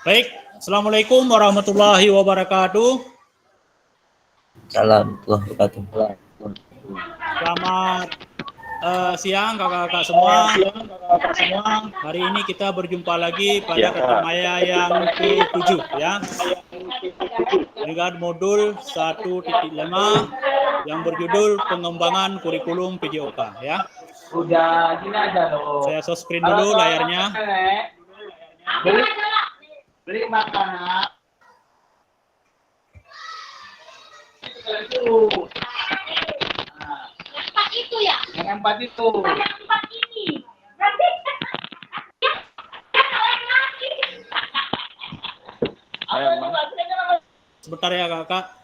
Baik, Assalamualaikum warahmatullahi wabarakatuh. Salam warahmatullahi wabarakatuh. Selamat siang kakak-kakak semua. Hari ini kita berjumpa lagi pada tatap maya yang ke-7 ya. Dengan modul 1.5 yang berjudul pengembangan kurikulum PJOK ya. Udah gini aja loh. Saya share screen dulu layarnya. Beli makanan. Itu ya. Yang 4 itu. Yang 4 ini. Sebentar ya kakak.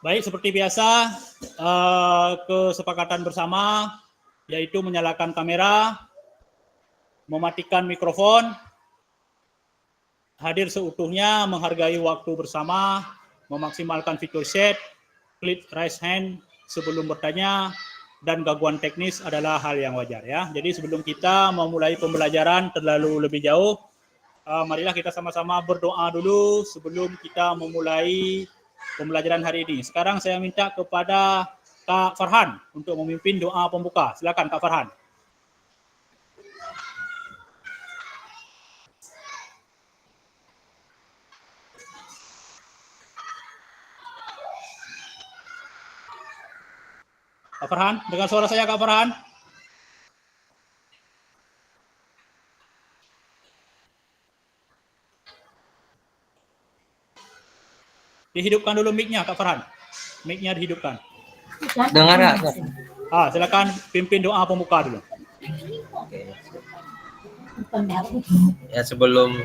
Baik, seperti biasa kesepakatan bersama yaitu menyalakan kamera, mematikan mikrofon, hadir seutuhnya, menghargai waktu bersama, memaksimalkan fitur chat, klik raise hand sebelum bertanya, dan gangguan teknis adalah hal yang wajar ya. Jadi sebelum kita memulai pembelajaran terlalu lebih jauh, marilah kita sama-sama berdoa dulu sebelum kita memulai pembelajaran hari ini. Sekarang saya minta kepada Kak Farhan untuk memimpin doa pembuka. Silakan Kak Farhan. Kak Farhan, dengar suara saya Kak Farhan? Dihidupkan dulu mic-nya Kak Farhan. Mic-nya dihidupkan. Dengar nggak? Silakan pimpin doa pembuka dulu. Oke. Ya sebelum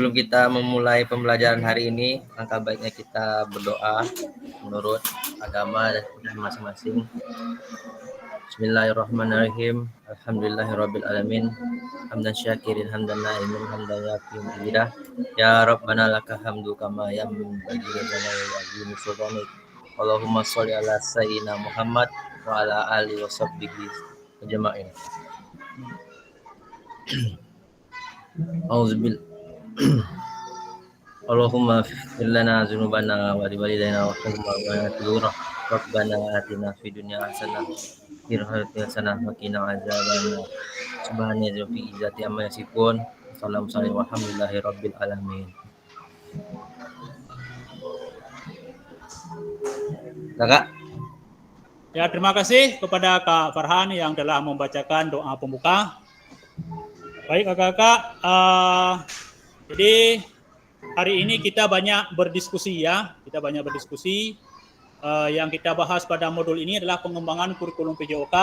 kita memulai pembelajaran hari ini, langkah baiknya kita berdoa menurut agama dan masing-masing. Bismillahirrahmanirrahim. Alhamdulillahirabbil alamin. Hamdan syakirin hamdan na'imin hamdan yakin bidah. Ya Rabbana lakal hamdu kama yanbaghi li jalali azimi sultanik. Allahumma sholli ala sayyidina Muhammad wa ala alihi wa sahbihi ajma'in. Auzubillahi Allahumma fir lana dzunubana wa liwalidayna wa qina Rabbana atina fid dunya hasanah wa fil akhirati hasanah wa qina adzabannar. Subhana rabbil izzati amma yasifun. Wassalamualaikum warahmatullahi rabbil alamin. Kakak. Ya, terima kasih kepada Kak Farhan yang telah membacakan doa pembuka. Baik kakak-kakak, jadi hari ini kita banyak berdiskusi ya, yang kita bahas pada modul ini adalah pengembangan kurikulum PJOK.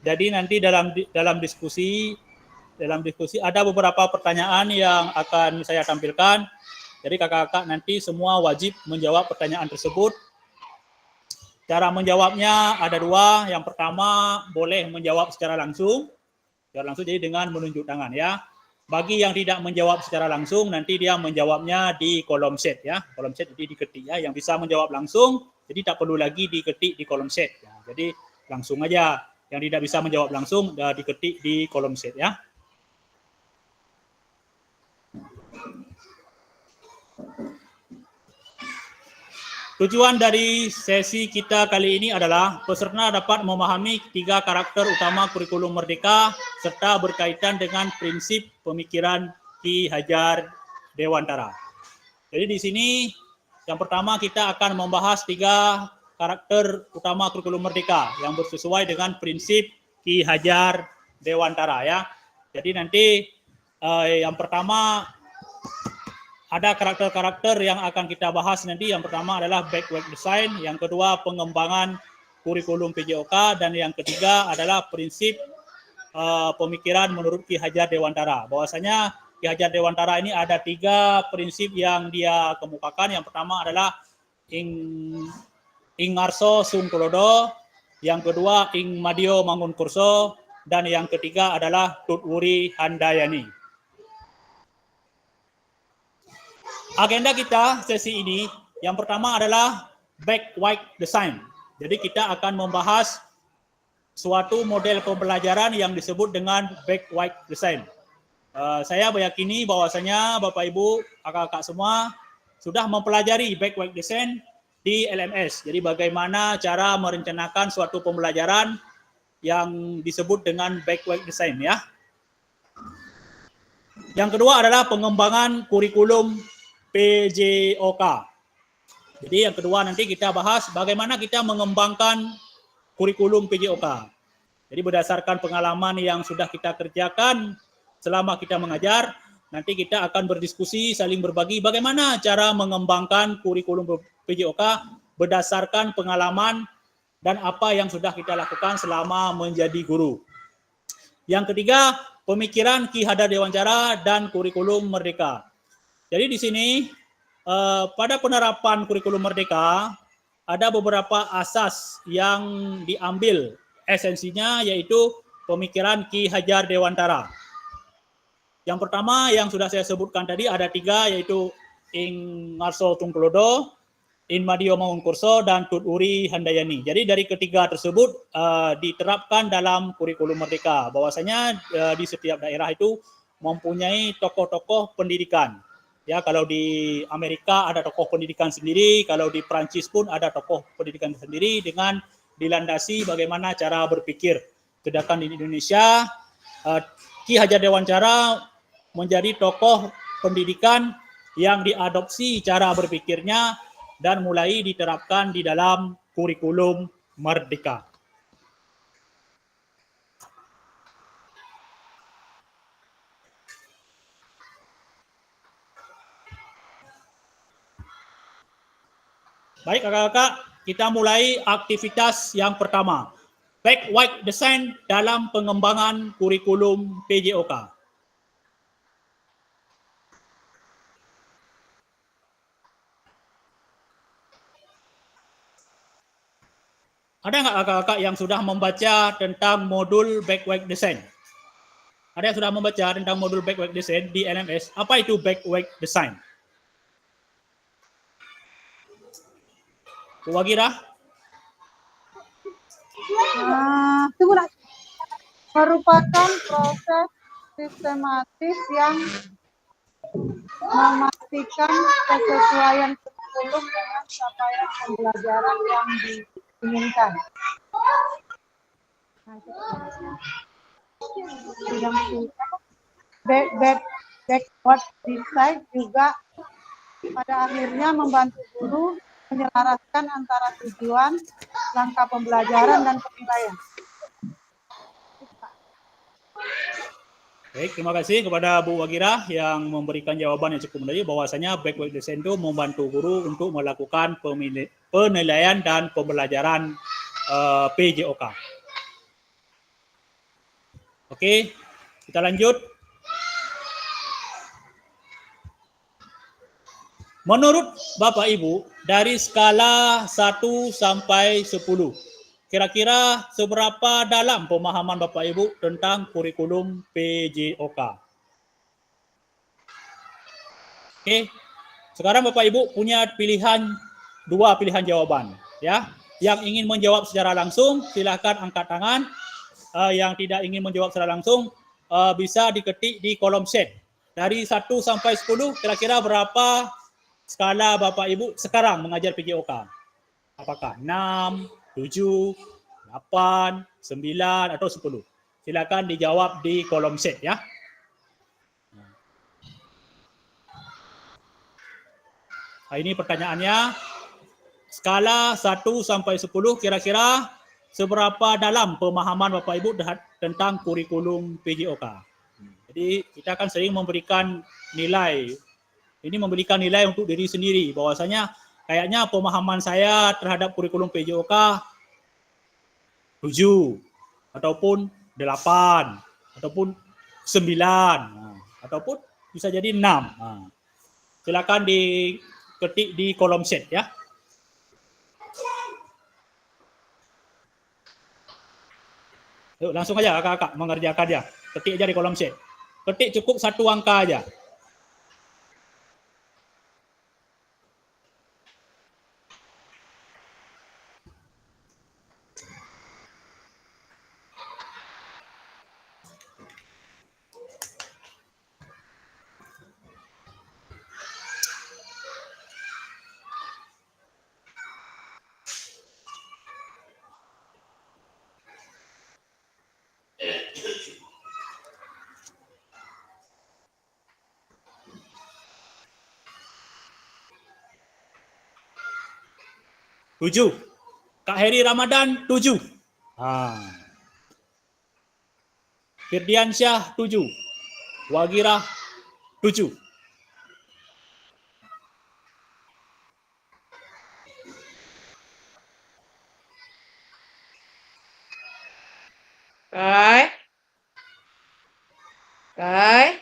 Jadi nanti dalam diskusi ada beberapa pertanyaan yang akan saya tampilkan. Jadi kakak-kakak nanti semua wajib menjawab pertanyaan tersebut. Cara menjawabnya ada dua. Yang pertama boleh menjawab secara langsung jadi dengan menunjuk tangan ya. Bagi yang tidak menjawab secara langsung, nanti dia menjawabnya di kolom chat ya. Kolom chat jadi diketik ya. Yang bisa menjawab langsung, jadi tak perlu lagi diketik di kolom chat. Ya. Jadi langsung aja. Yang tidak bisa menjawab langsung, diketik di kolom chat ya. Tujuan dari sesi kita kali ini adalah peserta dapat memahami 3 karakter utama kurikulum Merdeka serta berkaitan dengan prinsip pemikiran Ki Hajar Dewantara. Jadi di sini yang pertama kita akan membahas 3 karakter utama kurikulum Merdeka yang bersesuai dengan prinsip Ki Hajar Dewantara ya. Jadi nanti yang pertama ada karakter-karakter yang akan kita bahas nanti. Yang pertama adalah backward design, yang kedua pengembangan kurikulum PJOK, dan yang ketiga adalah prinsip pemikiran menurut Ki Hajar Dewantara. Bahwasanya Ki Hajar Dewantara ini ada 3 prinsip yang dia kemukakan. Yang pertama adalah ing ngarso sun tulodo, yang kedua ing madio mangun kurso, dan yang ketiga adalah tutwuri handayani. Agenda kita sesi ini yang pertama adalah backward design. Jadi kita akan membahas suatu model pembelajaran yang disebut dengan backward design. Saya meyakini bahwasanya Bapak Ibu, kakak-kakak semua sudah mempelajari backward design di LMS. Jadi bagaimana cara merencanakan suatu pembelajaran yang disebut dengan backward design ya. Yang kedua adalah pengembangan kurikulum PJOK. Jadi yang kedua nanti kita bahas bagaimana kita mengembangkan kurikulum PJOK. Jadi berdasarkan pengalaman yang sudah kita kerjakan selama kita mengajar, nanti kita akan berdiskusi, saling berbagi bagaimana cara mengembangkan kurikulum PJOK berdasarkan pengalaman dan apa yang sudah kita lakukan selama menjadi guru. Yang ketiga, pemikiran Ki Hajar Dewantara dan kurikulum Merdeka. Jadi di sini pada penerapan kurikulum Merdeka ada beberapa asas yang diambil, esensinya yaitu pemikiran Ki Hajar Dewantara. Yang pertama yang sudah saya sebutkan tadi ada 3, yaitu ing ngarso tungkulodo, in madio mangun kurso, dan tutwuri handayani. Jadi dari ketiga tersebut diterapkan dalam kurikulum Merdeka. Bahwasanya di setiap daerah itu mempunyai tokoh-tokoh pendidikan. Ya, kalau di Amerika ada tokoh pendidikan sendiri, kalau di Prancis pun ada tokoh pendidikan sendiri dengan dilandasi bagaimana cara berpikir. Sedangkan di Indonesia, Ki Hajar Dewantara menjadi tokoh pendidikan yang diadopsi cara berpikirnya dan mulai diterapkan di dalam kurikulum Merdeka. Baik kakak-kakak, kita mulai aktivitas yang pertama. Backward design dalam pengembangan kurikulum PJOK. Ada nggak kakak-kakak yang sudah membaca tentang modul backward design? Ada yang sudah membaca tentang modul backward design di LMS? Apa itu backward design? Bu Wagira? Merupakan proses sistematis yang memastikan kesesuaian kurikulum dengan capaian pembelajaran yang diinginkan. Backward design juga pada akhirnya membantu guru menyelaraskan antara tujuan, langkah pembelajaran, dan penilaian. Baik, terima kasih kepada Bu Wagira yang memberikan jawaban yang cukup menarik bahwasanya backward design itu membantu guru untuk melakukan penilaian dan pembelajaran PJOK. Oke, kita lanjut. Menurut Bapak Ibu, dari skala 1 sampai 10, kira-kira seberapa dalam pemahaman Bapak Ibu tentang kurikulum PJOK? Oke, sekarang Bapak Ibu punya dua pilihan jawaban. Ya, yang ingin menjawab secara langsung, silakan angkat tangan. Yang tidak ingin menjawab secara langsung, bisa diketik di kolom chat. Dari 1 sampai 10, kira-kira berapa skala Bapak Ibu sekarang mengajar PJOK? Apakah 6, 7, 8, 9, atau 10? Silakan dijawab di kolom chat ya. Ini pertanyaannya. Skala 1 sampai 10 kira-kira seberapa dalam pemahaman Bapak Ibu tentang kurikulum PJOK. Jadi kita kan sering memberikan nilai. Ini memberikan nilai untuk diri sendiri. Bahwasanya kayaknya pemahaman saya terhadap kurikulum PJOK 7 ataupun 8 ataupun 9 ataupun bisa jadi 6. Silakan diketik di kolom chat ya. Yuk, langsung aja kakak-kakak mengerjakan ya. Ketik aja di kolom chat. Ketik cukup 1 angka aja. Tujuh. Kak Heri Ramadan 7. Firdiansyah 7. Wagirah 7. Kai. Kai.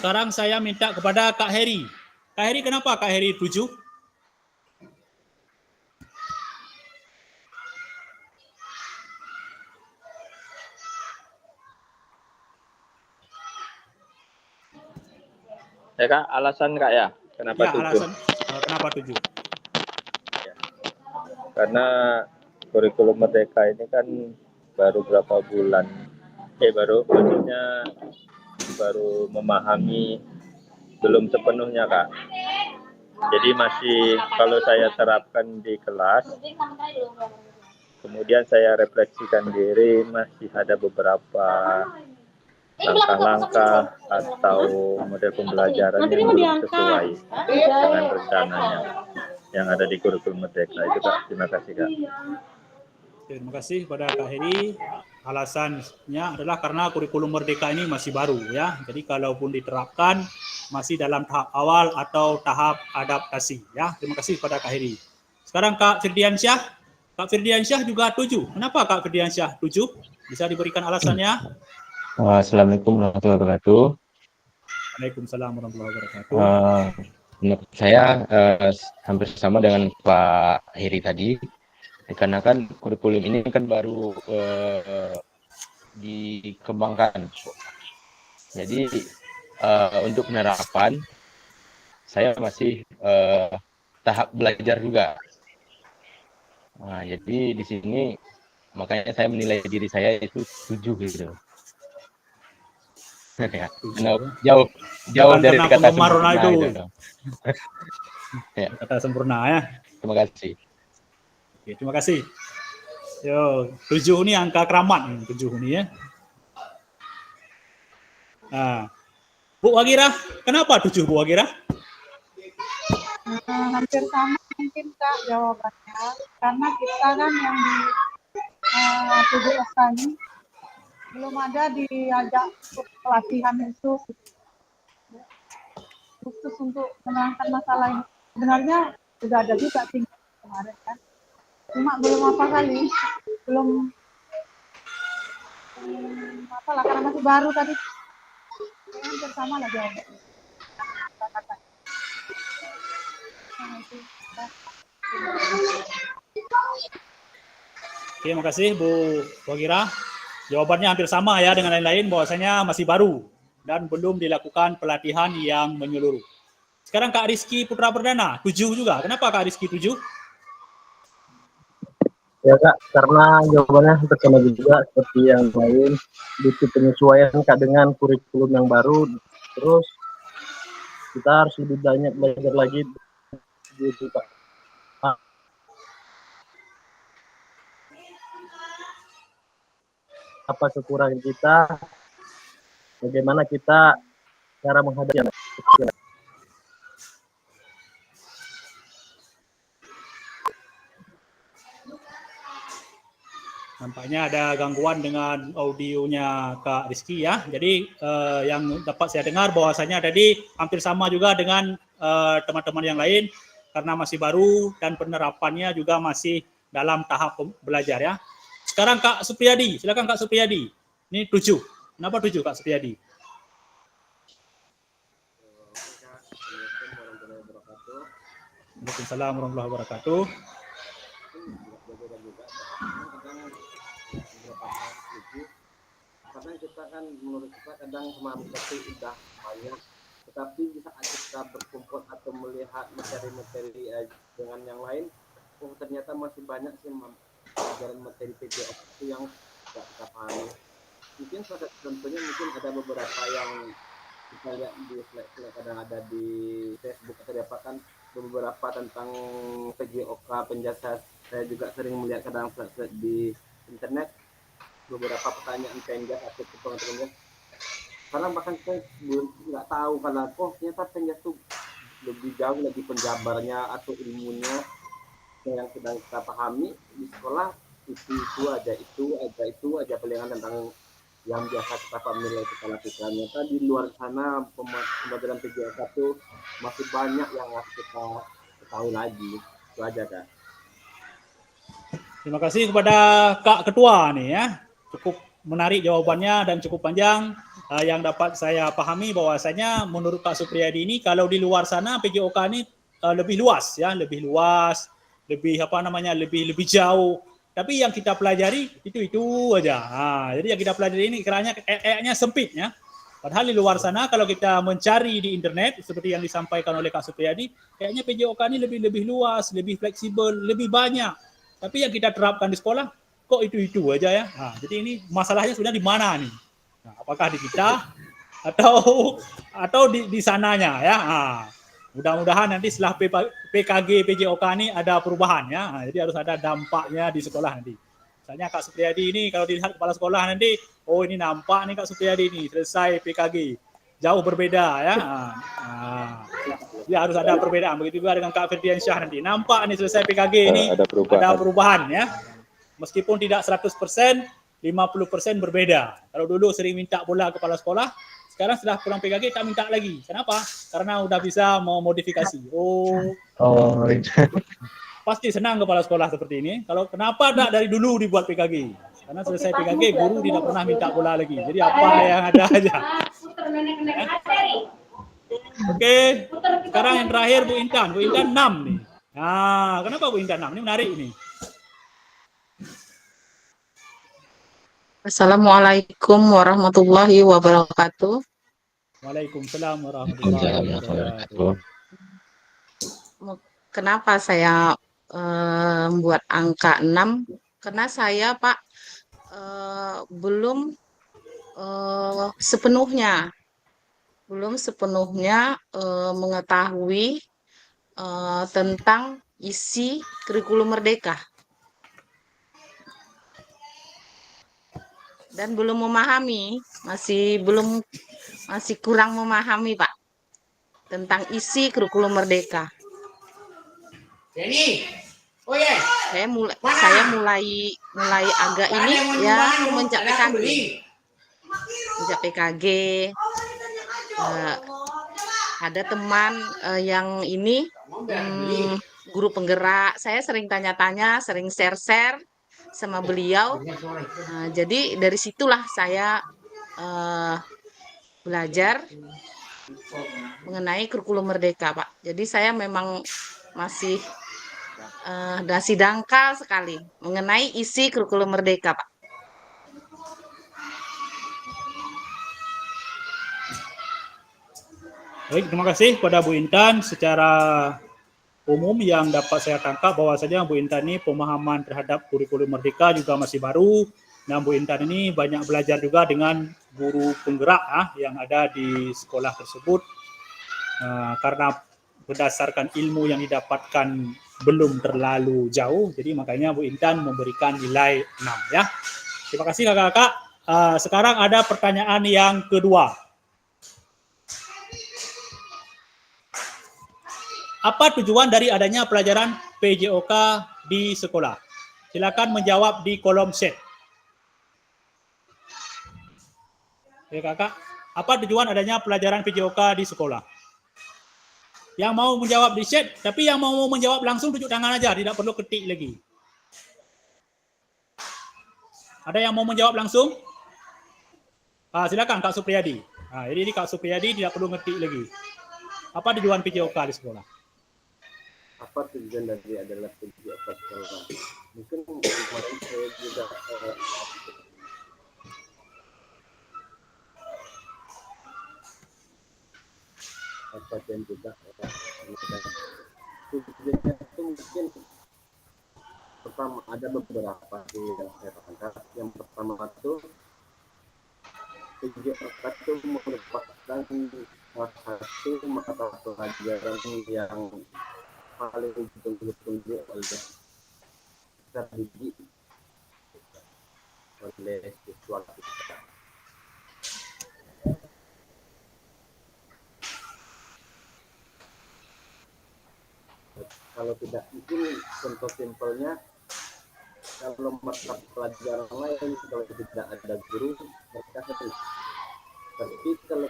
Sekarang saya minta kepada Kak Heri. Kak Heri, kenapa Kak Heri 7? Ya Kak, alasan Kak ya, kenapa Ya, 7? alasan kenapa 7? Karena kurikulum Merdeka ini kan baru berapa bulan, maksudnya baru memahami, belum sepenuhnya Kak. Jadi masih, kalau saya terapkan di kelas, kemudian saya refleksikan diri, masih ada beberapa langkah-langkah atau model pembelajaran yang belum sesuai dengan rencananya yang ada di kurikulum Merdeka itu Kak. Terima kasih Kak. Terima kasih kepada Kak Heri. Alasannya adalah karena kurikulum Merdeka ini masih baru ya. Jadi kalaupun diterapkan masih dalam tahap awal atau tahap adaptasi ya. Terima kasih kepada Kak Heri. Sekarang Kak Firdiansyah. Kak Firdiansyah juga 7. Kenapa Kak Firdiansyah 7? Bisa diberikan alasannya? Assalamualaikum warahmatullahi wabarakatuh. Waalaikumsalam warahmatullahi wabarakatuh. Menurut saya hampir sama dengan Pak Heri tadi, dikarenakan kurikulum ini kan baru dikembangkan. Jadi untuk penerapan saya masih tahap belajar juga. Nah, jadi di sini makanya saya menilai diri saya itu 7 gitu. Ya, jauh dari kata sempurna itu. Ya. Kata sempurna ya. Terima kasih. Oke, terima kasih. Yo, 7 ini angka keramat 7 ini ya. Nah, Bu Wagirah, kenapa 7 Bu Wagirah? Hampir sama mungkin Kak jawabannya, karena kita kan yang di 7 ini belum ada diajak untuk pelatihan itu khusus untuk menerangkan masalah ini. Sebenarnya sudah ada juga tingkat kemarin kan, cuma belum apa kali, belum apalah karena masih baru tadi. Hampir sama lah jawabannya. Oke, terima kasih Bu Wagira. Jawabannya hampir sama ya dengan lain-lain, bahwasanya masih baru dan belum dilakukan pelatihan yang menyeluruh. Sekarang Kak Rizky Putra Perdana, 7 juga. Kenapa Kak Rizky 7? Ya Kak, karena jawabannya hampir sama juga seperti yang lain, butuh penyesuaian Kak dengan kurikulum yang baru, terus kita harus lebih banyak belajar lagi gitu Kak. Apa kekurangan kita, bagaimana kita cara menghadapinya. Nampaknya ada gangguan dengan audionya Kak Rizky ya. Jadi yang dapat saya dengar bahwasanya tadi hampir sama juga dengan teman-teman yang lain karena masih baru dan penerapannya juga masih dalam tahap belajar ya. Sekarang Kak Supriyadi, silakan Kak Supriyadi. Ini 7. Kenapa 7 Kak Supriyadi? Waalaikumsalam warahmatullahi wabarakatuh. Karena kita kan menurut kita kadang memahami topik udah banyak, tetapi saat kita berkumpul atau melihat materi-materi dengan yang lain, oh ternyata masih banyak sih pelajaran materi PJO itu yang tidak kita pahami. Mungkin salah satu contohnya mungkin ada beberapa yang kita lihat di slide kadang ada di Facebook atau di apa kan beberapa tentang PJOK penjasa. Saya juga sering melihat kadang slide di internet beberapa pertanyaan penjas atau penjas karena bahkan saya belum nggak tahu karena ternyata penjas itu lebih jauh lagi penjabarnya atau ilmunya yang sedang kita pahami di sekolah itu aja pilihan tentang yang biasa kita familiar kita lakukan. Ternyata di luar sana pembelajaran PJOK itu masih banyak yang harus kita ketahui lagi. Itu aja Kak. Terima kasih kepada Kak Ketua nih ya. Cukup menarik jawabannya dan cukup panjang. Yang dapat saya pahami bahwasanya menurut Kak Supriyadi ini kalau di luar sana PJOK ini lebih luas ya, lebih jauh. Tapi yang kita pelajari itu aja. Jadi yang kita pelajari ini kayaknya sempit ya. Padahal di luar sana kalau kita mencari di internet seperti yang disampaikan oleh Kak Supriyadi, kayaknya PJOK ini lebih luas, lebih fleksibel, lebih banyak. Tapi yang kita terapkan di sekolah kok itu aja ya. Jadi ini masalahnya sudah di mana nih? Apakah di kita atau di sananya ya? Mudah-mudahan nanti setelah PKG PJOK ini ada perubahan ya. Jadi harus ada dampaknya di sekolah nanti. Misalnya Kak Supriyadi ini kalau dilihat kepala sekolah nanti, oh ini nampak nih Kak Supriyadi ini selesai PKG. Jauh berbeda ya. Ya harus ada perbedaan. Begitu juga dengan Kak Firdiansyah nanti. Nampak nih selesai PKG ini ada perubahan ya. Meskipun tidak 100%, 50% berbeda. Kalau dulu sering minta bola kepala sekolah, sekarang setelah pulang PKG tak minta lagi. Kenapa? Karena udah bisa memodifikasi. Pasti senang kepala sekolah seperti ini. Kalau kenapa tak dari dulu dibuat PKG? Karena selesai PKG guru tidak pernah minta bola lagi. Jadi apa yang ada aja. Oke, sekarang yang terakhir Bu Intan. Bu Intan 6 nih. Kenapa Bu Intan 6? Ini menarik ini. Assalamualaikum warahmatullahi wabarakatuh. Waalaikumsalam warahmatullahi wabarakatuh. Kenapa saya membuat angka 6? Karena saya Pak belum sepenuhnya mengetahui tentang isi kurikulum Merdeka. Dan belum memahami, masih kurang memahami Pak tentang isi kurikulum Merdeka. Saya mulai agak ini ya mencak kaki. sejak PKG. Ada teman yang ini guru penggerak. Saya sering tanya-tanya, sering share-share sama beliau. Jadi dari situlah saya belajar mengenai kurikulum merdeka, Pak. Jadi saya memang masih dangkal sekali mengenai isi kurikulum merdeka, Pak. Baik, terima kasih kepada Bu Intan. Secara umum yang dapat saya tangkap bahwasanya Bu Intan ini pemahaman terhadap kurikulum merdeka juga masih baru. Nah, Bu Intan ini banyak belajar juga dengan guru penggerak yang ada di sekolah tersebut. Karena berdasarkan ilmu yang didapatkan belum terlalu jauh, jadi makanya Bu Intan memberikan nilai 6 ya. Terima kasih kakak-kakak. Sekarang ada pertanyaan yang kedua. Apa tujuan dari adanya pelajaran PJOK di sekolah? Silakan menjawab di kolom chat. Ya kakak, apa tujuan adanya pelajaran PJOK di sekolah? Yang mau menjawab di chat, tapi yang mau menjawab langsung tunjuk tangan aja, tidak perlu ketik lagi. Ada yang mau menjawab langsung? Silakan Kak Supriyadi. Jadi ini Kak Supriyadi tidak perlu ngetik lagi. Apa tujuan PJOK di sekolah? Apa tujuan dari adalah PJOK sekolah? Mungkin kemarin saya juga apa dan juga tujuannya itu mungkin pertama ada beberapa yang saya tangkap. Yang pertama itu PJOK itu merupakan salah satu mata pelajaran yang paling ditunggu-tunggu oleh didik oleh siswa kita. Kalau tidak, mungkin contoh simpelnya, kalau mata pelajaran lain kalau tidak ada guru mereka sedih. Tapi kalau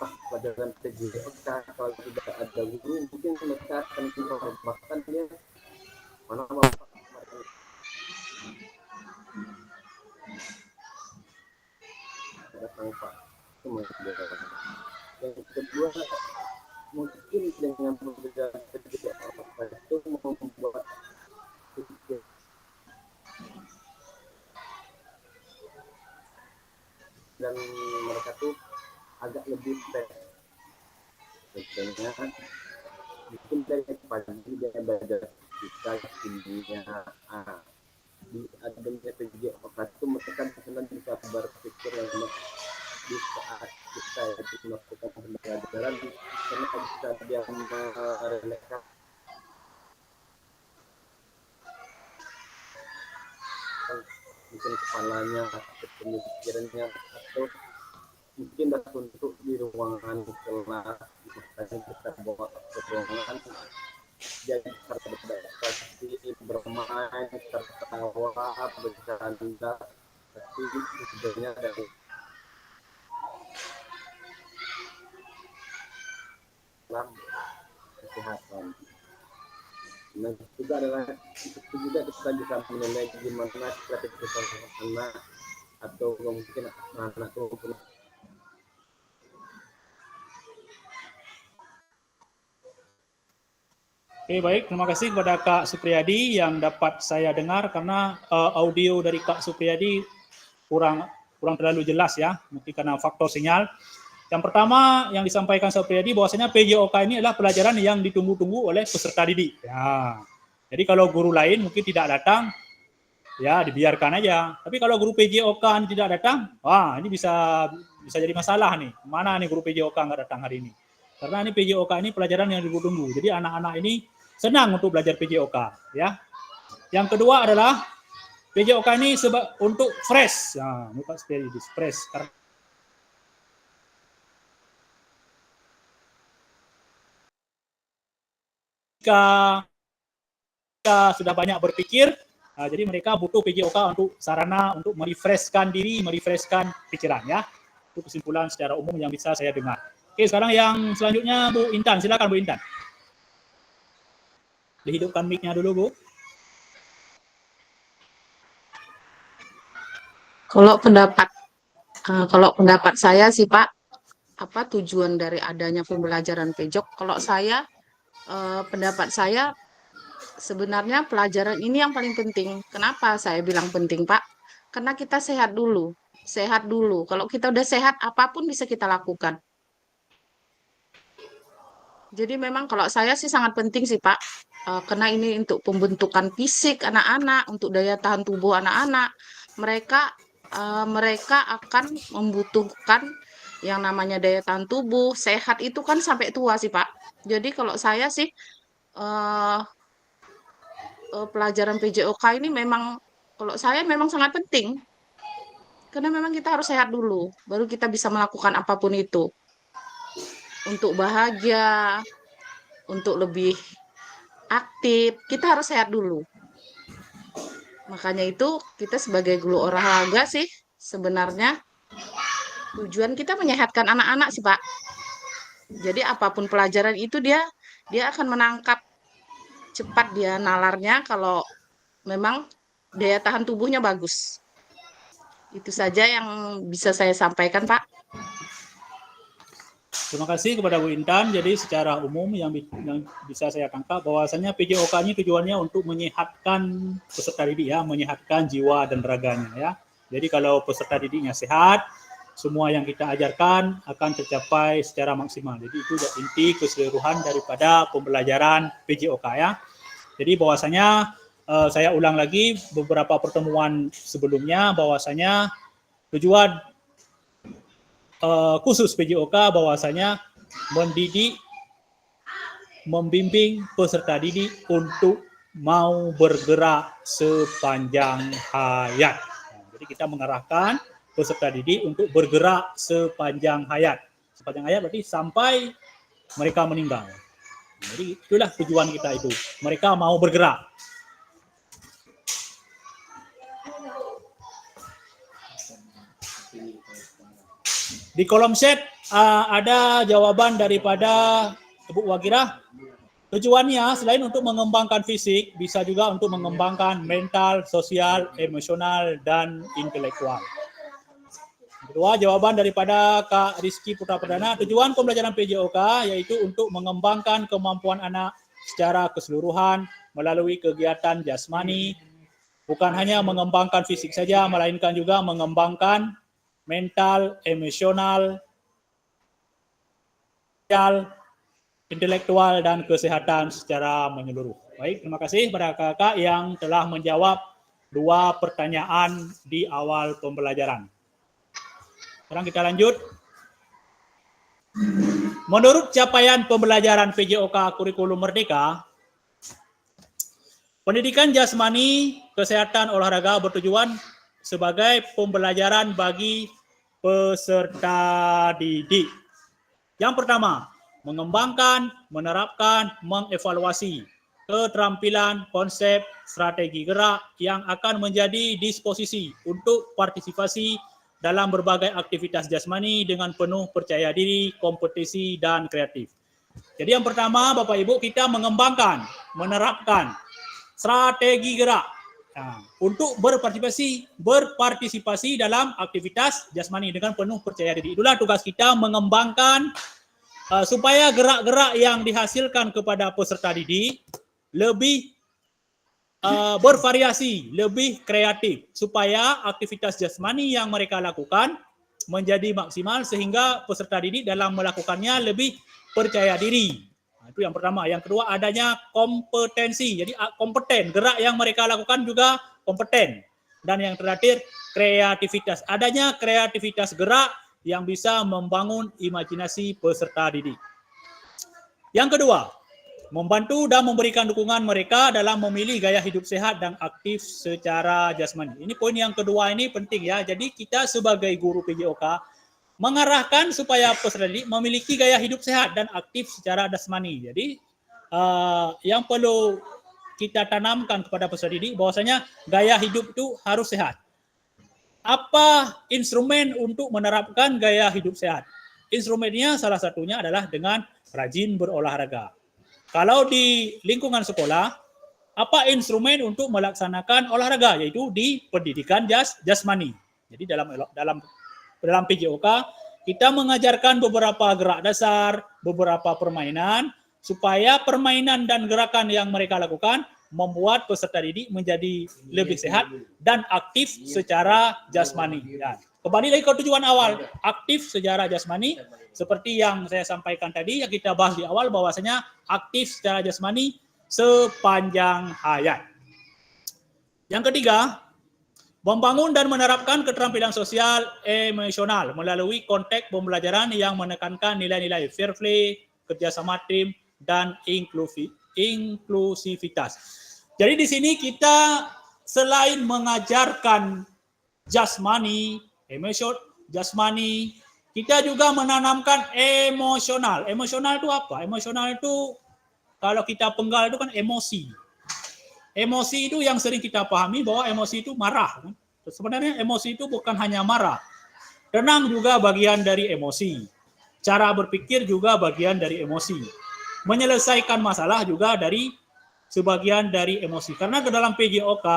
pelajaran PJOK kalau tidak ada guru mungkin mereka akan bahkan dia mana bapak datang pak. Yang kedua mungkin dengan pelajaran PJOK itu membuat dan mereka tuh agak lebih fair. Contohnya mungkin dari pagi dia belajar fisika kimia di adanya PJOK itu mereka benar bisa berpikir yang di saat kita itu melakukan pembelajaran karena bisa dia merelakan mungkin kepalanya atau pemikirannya atau mungkin untuk di ruangan kelas makanya kita bawa ke ruangan jadi beradaptasi bermain tertawa bercanda tapi sebenarnya dari dalam kesehatan. Nah juga adalah itu juga kita bisa menilai gimana kreativitas anak atau mungkin anak itu. Oke, baik. Terima kasih kepada Kak Supriyadi yang dapat saya dengar karena audio dari Kak Supriyadi kurang terlalu jelas ya, mungkin karena faktor sinyal. Yang pertama yang disampaikan Supriyadi bahwasanya PJOK ini adalah pelajaran yang ditunggu-tunggu oleh peserta didik. Ya. Jadi kalau guru lain mungkin tidak datang, ya dibiarkan aja. Tapi kalau guru PJOK tidak datang, wah ini bisa jadi masalah nih. Mana nih guru PJOK nggak datang hari ini? Karena ini PJOK ini pelajaran yang ditunggu-tunggu. Jadi anak-anak ini senang untuk belajar PJOK, ya. Yang kedua adalah PJOK ini untuk fresh. Nah, ini Pak Supriyadi, fresh. Jika sudah banyak berpikir, Jadi mereka butuh PJOK untuk sarana untuk merefreshkan diri, merefreshkan pikiran ya. Itu kesimpulan secara umum yang bisa saya dengar. Oke, sekarang yang selanjutnya Bu Intan, silakan Bu Intan. Dihidupkan mic-nya dulu Bu. Kalau pendapat saya sih Pak, apa tujuan dari adanya pembelajaran PJOK? Kalau saya, pendapat saya sebenarnya pelajaran ini yang paling penting. Kenapa saya bilang penting Pak? Karena kita sehat dulu, sehat dulu. Kalau kita udah sehat, apapun bisa kita lakukan. Jadi memang kalau saya sih sangat penting sih Pak, karena ini untuk pembentukan fisik anak-anak, untuk daya tahan tubuh anak-anak. Mereka akan membutuhkan yang namanya daya tahan tubuh, sehat itu kan sampai tua sih Pak. Jadi kalau saya sih pelajaran PJOK ini memang kalau saya memang sangat penting. Karena memang kita harus sehat dulu, baru kita bisa melakukan apapun itu. Untuk bahagia, untuk lebih aktif, kita harus sehat dulu. Makanya itu kita sebagai guru olahraga sih sebenarnya tujuan kita menyehatkan anak-anak sih Pak. Jadi apapun pelajaran itu dia akan menangkap cepat dia nalarnya kalau memang daya tahan tubuhnya bagus. Itu saja yang bisa saya sampaikan Pak. Terima kasih kepada Bu Intan. Jadi secara umum yang bisa saya tangkap bahwasanya PJOK ini tujuannya untuk menyehatkan peserta didik ya, menyehatkan jiwa dan raganya ya. Jadi kalau peserta didiknya sehat, semua yang kita ajarkan akan tercapai secara maksimal. Jadi itu inti keseluruhan daripada pembelajaran PJOK ya. Jadi bahwasanya saya ulang lagi beberapa pertemuan sebelumnya bahwasanya tujuan khusus PJOK bahwasanya mendidik, membimbing peserta didik untuk mau bergerak sepanjang hayat. Jadi kita mengarahkan peserta didik untuk bergerak sepanjang hayat. Sepanjang hayat berarti sampai mereka meninggal. Jadi itulah tujuan kita itu. Mereka mau bergerak. Di kolom chat ada jawaban daripada Ibu Wagirah. Tujuannya selain untuk mengembangkan fisik, bisa juga untuk mengembangkan mental, sosial, emosional, dan intelektual. Kedua, jawaban daripada Kak Rizky Putra Perdana, tujuan pembelajaran PJOK yaitu untuk mengembangkan kemampuan anak secara keseluruhan melalui kegiatan jasmani, bukan hanya mengembangkan fisik saja, melainkan juga mengembangkan mental, emosional, intelektual, dan kesehatan secara menyeluruh. Baik, terima kasih kepada kakak yang telah menjawab 2 pertanyaan di awal pembelajaran. Sekarang kita lanjut. Menurut capaian pembelajaran PJOK Kurikulum Merdeka, pendidikan jasmani, kesehatan olahraga bertujuan sebagai pembelajaran bagi peserta didik. Yang pertama, mengembangkan, menerapkan, mengevaluasi keterampilan, konsep, strategi gerak yang akan menjadi disposisi untuk partisipasi dalam berbagai aktivitas jasmani dengan penuh percaya diri, kompetisi, dan kreatif. Jadi yang pertama, Bapak Ibu, kita mengembangkan, menerapkan strategi gerak untuk berpartisipasi dalam aktivitas jasmani dengan penuh percaya diri. Itulah tugas kita, mengembangkan supaya gerak-gerak yang dihasilkan kepada peserta didik lebih bervariasi, lebih kreatif, supaya aktivitas jasmani yang mereka lakukan menjadi maksimal sehingga peserta didik dalam melakukannya lebih percaya diri. Itu yang pertama. Yang kedua, adanya kompetensi. Jadi kompeten, gerak yang mereka lakukan juga kompeten. Dan yang terakhir, kreativitas. Adanya kreativitas gerak yang bisa membangun imajinasi peserta didik. Yang kedua, membantu dan memberikan dukungan mereka dalam memilih gaya hidup sehat dan aktif secara jasmani. Ini poin yang kedua, ini penting ya. Jadi kita sebagai guru PJOK mengarahkan supaya peserta didik memiliki gaya hidup sehat dan aktif secara jasmani. Jadi yang perlu kita tanamkan kepada peserta didik bahwasanya gaya hidup itu harus sehat. Apa instrumen untuk menerapkan gaya hidup sehat? Instrumennya salah satunya adalah dengan rajin berolahraga. Kalau di lingkungan sekolah, apa instrumen untuk melaksanakan olahraga? Yaitu di pendidikan jasmani. Jadi dalam PJOK kita mengajarkan beberapa gerak dasar, beberapa permainan, supaya permainan dan gerakan yang mereka lakukan membuat peserta didik menjadi lebih sehat dan aktif secara jasmani. Dan kembali lagi ke tujuan awal, aktif secara jasmani, seperti yang saya sampaikan tadi, yang kita bahas di awal, bahwasanya aktif secara jasmani sepanjang hayat. Yang ketiga, membangun dan menerapkan keterampilan sosial emosional melalui konteks pembelajaran yang menekankan nilai-nilai fair play, kerjasama tim, dan inklusivitas. Jadi di sini kita selain mengajarkan jasmani, kita juga menanamkan emosional. Emosional itu apa? Emosional itu kalau kita penggal itu kan emosi. Emosi itu yang sering kita pahami bahwa emosi itu marah. Sebenarnya emosi itu bukan hanya marah. Tenang juga bagian dari emosi. Cara berpikir juga bagian dari emosi. Menyelesaikan masalah juga sebagian dari emosi. Karena ke dalam PJOK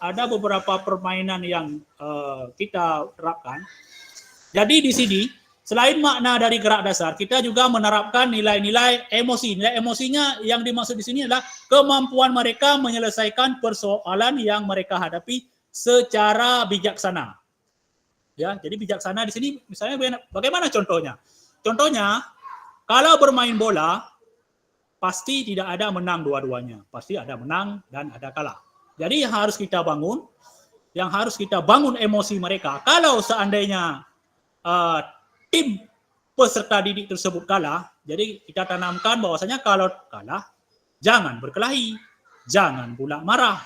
ada beberapa permainan yang kita terapkan. Jadi di sini selain makna dari gerak dasar, kita juga menerapkan nilai-nilai emosi. Nilai emosinya yang dimaksud di sini adalah kemampuan mereka menyelesaikan persoalan yang mereka hadapi secara bijaksana. Ya, jadi bijaksana di sini misalnya bagaimana contohnya? Contohnya, kalau bermain bola pasti tidak ada menang dua-duanya, pasti ada menang dan ada kalah. Jadi yang harus kita bangun emosi mereka. Kalau seandainya tim peserta didik tersebut kalah, jadi kita tanamkan bahwasanya kalau kalah, jangan berkelahi, jangan pula marah,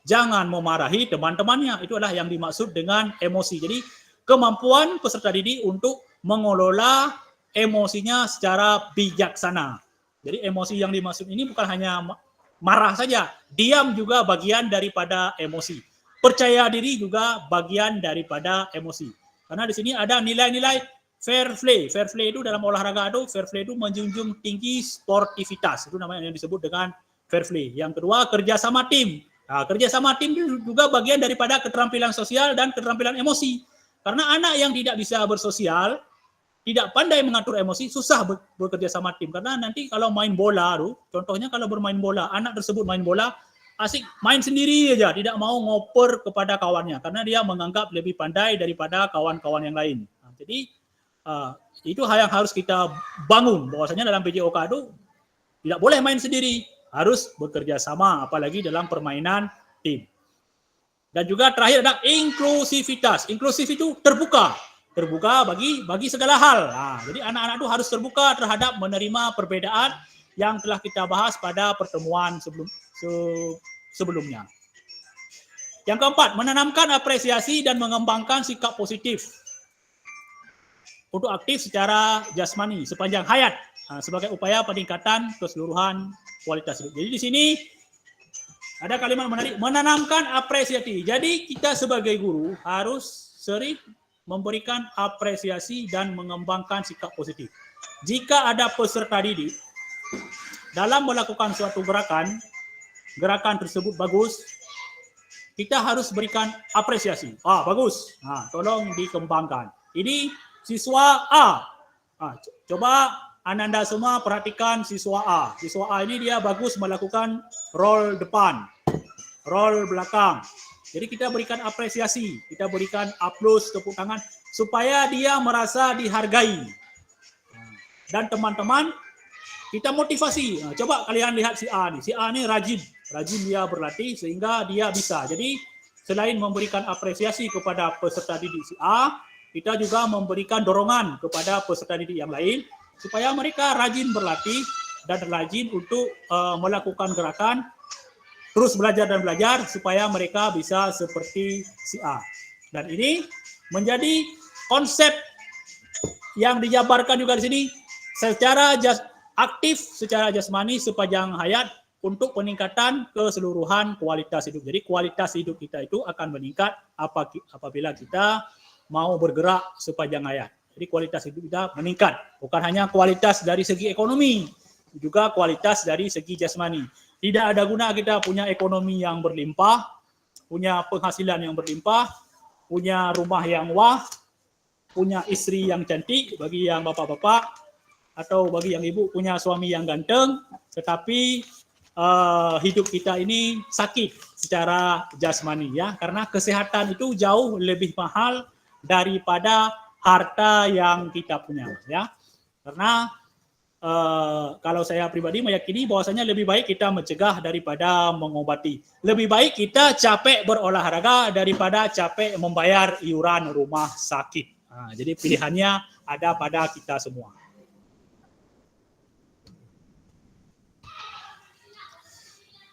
jangan memarahi teman-temannya. Itu adalah yang dimaksud dengan emosi. Jadi kemampuan peserta didik untuk mengelola emosinya secara bijaksana. Jadi emosi yang dimaksud ini bukan hanya marah saja, diam juga bagian daripada emosi. Percaya diri juga bagian daripada emosi. Karena di sini ada nilai-nilai fair play. Fair play itu dalam olahraga fair play itu menjunjung tinggi sportivitas. Itu namanya yang disebut dengan fair play. Yang kedua, kerjasama tim. Nah, kerjasama tim itu juga bagian daripada keterampilan sosial dan keterampilan emosi. Karena anak yang tidak bisa bersosial, tidak pandai mengatur emosi, susah bekerja sama tim. Karena nanti kalau main bola, contohnya kalau bermain bola, anak tersebut main bola, asik main sendiri aja, tidak mau ngoper kepada kawannya karena dia menganggap lebih pandai daripada kawan-kawan yang lain. Nah, jadi itu hal yang harus kita bangun bahwasanya dalam PJOK itu tidak boleh main sendiri, harus bekerja sama apalagi dalam permainan tim. Dan juga terakhir ada inklusivitas. Inklusif itu terbuka bagi segala hal. Nah, jadi anak-anak itu harus terbuka terhadap menerima perbedaan yang telah kita bahas pada pertemuan sebelumnya. Yang keempat, menanamkan apresiasi dan mengembangkan sikap positif untuk aktif secara jasmani sepanjang hayat sebagai upaya peningkatan keseluruhan kualitas hidup. Jadi di sini ada kalimat menarik, menanamkan apresiasi. Jadi kita sebagai guru harus sering memberikan apresiasi dan mengembangkan sikap positif. Jika ada peserta didik dalam melakukan suatu gerakan tersebut bagus, kita harus berikan apresiasi. Bagus. Tolong dikembangkan. Ini siswa A. Coba Ananda semua perhatikan siswa A. Siswa A ini dia bagus melakukan roll depan, roll belakang. Jadi kita berikan apresiasi, kita berikan aplaus, tepuk tangan supaya dia merasa dihargai. Dan teman-teman kita motivasi. Coba kalian lihat si A nih. Si A ini rajin dia berlatih sehingga dia bisa. Jadi selain memberikan apresiasi kepada peserta didik si A, kita juga memberikan dorongan kepada peserta didik yang lain supaya mereka rajin berlatih dan rajin untuk melakukan gerakan, terus belajar dan belajar supaya mereka bisa seperti si A. Dan ini menjadi konsep yang dijabarkan juga di sini secara aktif secara jasmani sepanjang hayat untuk peningkatan keseluruhan kualitas hidup. Jadi kualitas hidup kita itu akan meningkat apabila kita mau bergerak sepanjang hayat. Jadi kualitas hidup kita meningkat, bukan hanya kualitas dari segi ekonomi, juga kualitas dari segi jasmani. Tidak ada guna kita punya ekonomi yang berlimpah, punya penghasilan yang berlimpah, punya rumah yang wah, punya istri yang cantik bagi yang bapak-bapak, atau bagi yang ibu punya suami yang ganteng, tetapi hidup kita ini sakit secara jasmani ya, karena kesehatan itu jauh lebih mahal daripada harta yang kita punya ya. Karena kalau saya pribadi meyakini bahwasanya lebih baik kita mencegah daripada mengobati. Lebih baik kita capek berolahraga daripada capek membayar iuran rumah sakit. Nah, jadi pilihannya ada pada kita semua.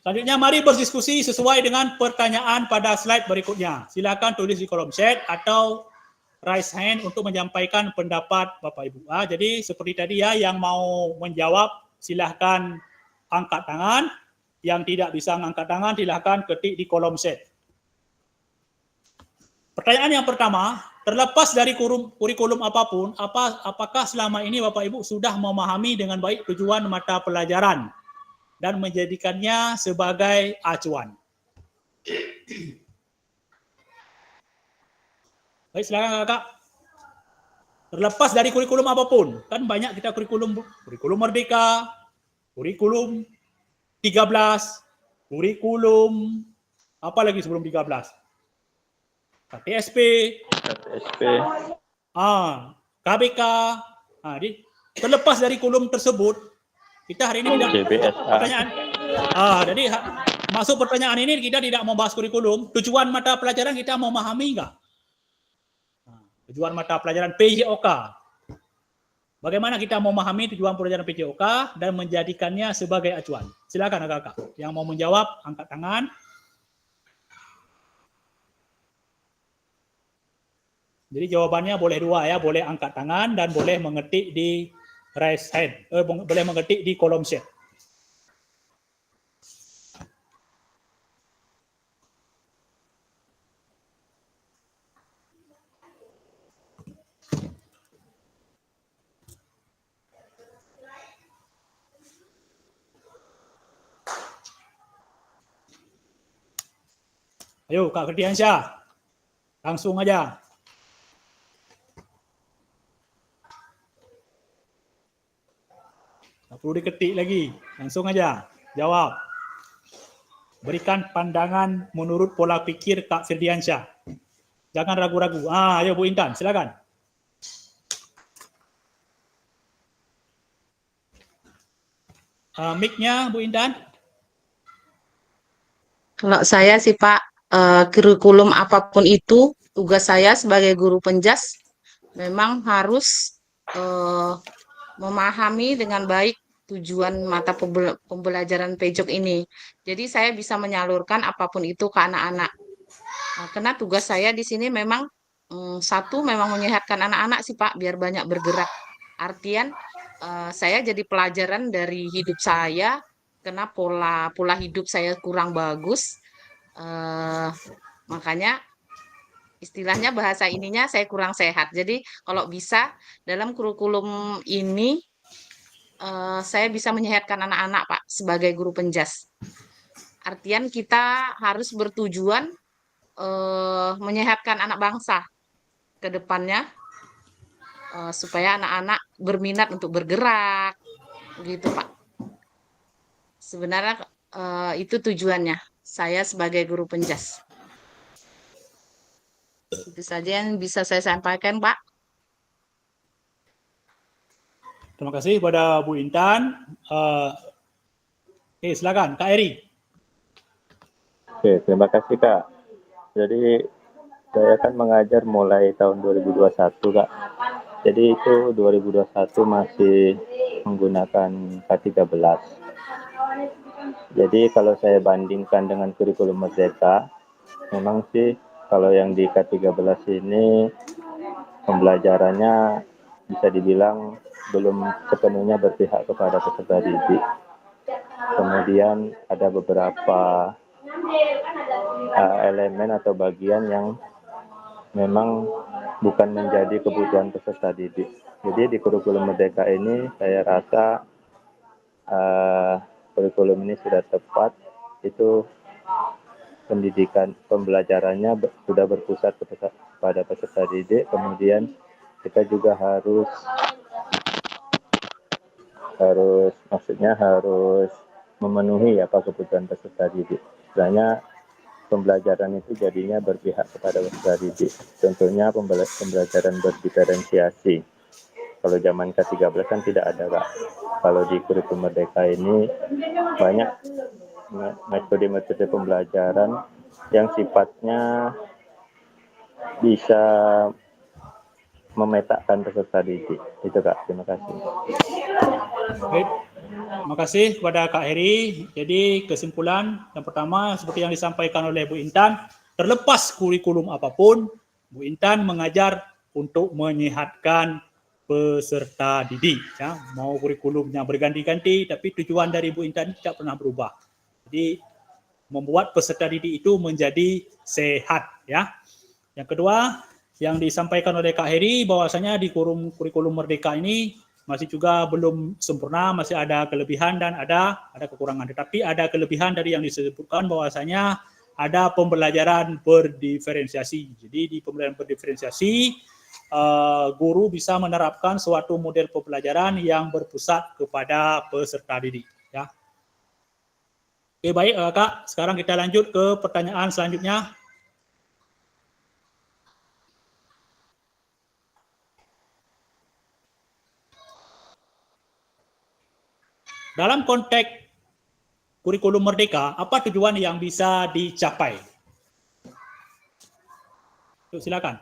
Selanjutnya mari berdiskusi sesuai dengan pertanyaan pada slide berikutnya. Silakan tulis di kolom chat atau raise hand untuk menyampaikan pendapat Bapak Ibu. Jadi seperti tadi ya, yang mau menjawab silahkan angkat tangan. Yang tidak bisa angkat tangan silahkan ketik di kolom chat. Pertanyaan yang pertama, terlepas dari kurikulum apapun, apakah selama ini Bapak Ibu sudah memahami dengan baik tujuan mata pelajaran dan menjadikannya sebagai acuan? Baik, silakan Kakak. Terlepas dari kurikulum apapun, kan banyak kita kurikulum merdeka, kurikulum 13, kurikulum apa lagi sebelum 13? KTSP, KBK. Terlepas dari kurikulum tersebut, kita hari ini tidak pertanyaan. Jadi masuk pertanyaan ini kita tidak membahas kurikulum. Tujuan mata pelajaran kita memahami enggak? Tujuan mata pelajaran PJOK. Bagaimana kita memahami tujuan pelajaran PJOK dan menjadikannya sebagai acuan? Silakan Kakak. Yang mau menjawab angkat tangan. Jadi jawabannya boleh dua ya, boleh angkat tangan dan boleh mengetik di raise hand, boleh mengetik di kolom chat. Ayo Kak Firdiansyah, langsung aja. Tak perlu diketik lagi, langsung aja jawab. Berikan pandangan menurut pola pikir Kak Firdiansyah. Jangan ragu-ragu. Ayo Bu Intan, silakan. Mic-nya Bu Intan. Kalau saya sih Pak, kurikulum apapun itu, tugas saya sebagai guru penjas memang harus memahami dengan baik tujuan mata pembelajaran PJOK ini. Jadi saya bisa menyalurkan apapun itu ke anak-anak. Karena tugas saya di sini memang satu memang menyehatkan anak-anak sih Pak, biar banyak bergerak. Artian saya jadi pelajaran dari hidup saya, karena pola hidup saya kurang bagus. Makanya istilahnya bahasa ininya saya kurang sehat. Jadi kalau bisa dalam kurikulum ini saya bisa menyehatkan anak-anak Pak sebagai guru penjas. Artian kita harus bertujuan menyehatkan anak bangsa ke depannya supaya anak-anak berminat untuk bergerak gitu Pak. Sebenarnya itu tujuannya saya sebagai guru penjas. Itu saja yang bisa saya sampaikan Pak. Terima kasih kepada Bu Intan. Silakan Kak Eri. Oke, terima kasih Kak. Jadi saya kan mengajar mulai tahun 2021 Kak. Jadi itu 2021 masih menggunakan K13. Jadi kalau saya bandingkan dengan kurikulum merdeka, memang sih kalau yang di K13 ini pembelajarannya bisa dibilang belum sepenuhnya berpihak kepada peserta didik. Kemudian ada beberapa elemen atau bagian yang memang bukan menjadi kebutuhan peserta didik. Jadi di kurikulum Merdeka ini saya rasa kurikulum ini sudah tepat. Itu pendidikan pembelajarannya sudah berpusat kepada peserta didik. Kemudian kita juga harus memenuhi apa kebutuhan peserta didik. Sebenarnya pembelajaran itu jadinya berpihak kepada peserta didik. Contohnya pembelajaran berdiferensiasi. Kalau zaman ke-13 kan tidak ada, Kak. Kalau di kurikulum Merdeka ini banyak metode-metode pembelajaran yang sifatnya bisa memetakan peserta didik. Itu, Kak. Terima kasih. Baik. Terima kasih kepada Kak Heri. Jadi kesimpulan yang pertama seperti yang disampaikan oleh Bu Intan, terlepas kurikulum apapun, Bu Intan mengajar untuk menyehatkan peserta didik. Ya. Mau kurikulumnya berganti-ganti, tapi tujuan dari Bu Intan tidak pernah berubah. Jadi membuat peserta didik itu menjadi sehat. Ya. Yang kedua, yang disampaikan oleh Kak Heri bahwasanya di kurikulum Merdeka ini masih juga belum sempurna, masih ada kelebihan dan ada kekurangan. Tetapi ada kelebihan dari yang disebutkan bahwasanya ada pembelajaran berdiferensiasi. Jadi di pembelajaran berdiferensiasi, guru bisa menerapkan suatu model pembelajaran yang berpusat kepada peserta didik. Ya. Oke, baik Kak. Sekarang kita lanjut ke pertanyaan selanjutnya. Dalam konteks kurikulum Merdeka, apa tujuan yang bisa dicapai? Yuk, silakan.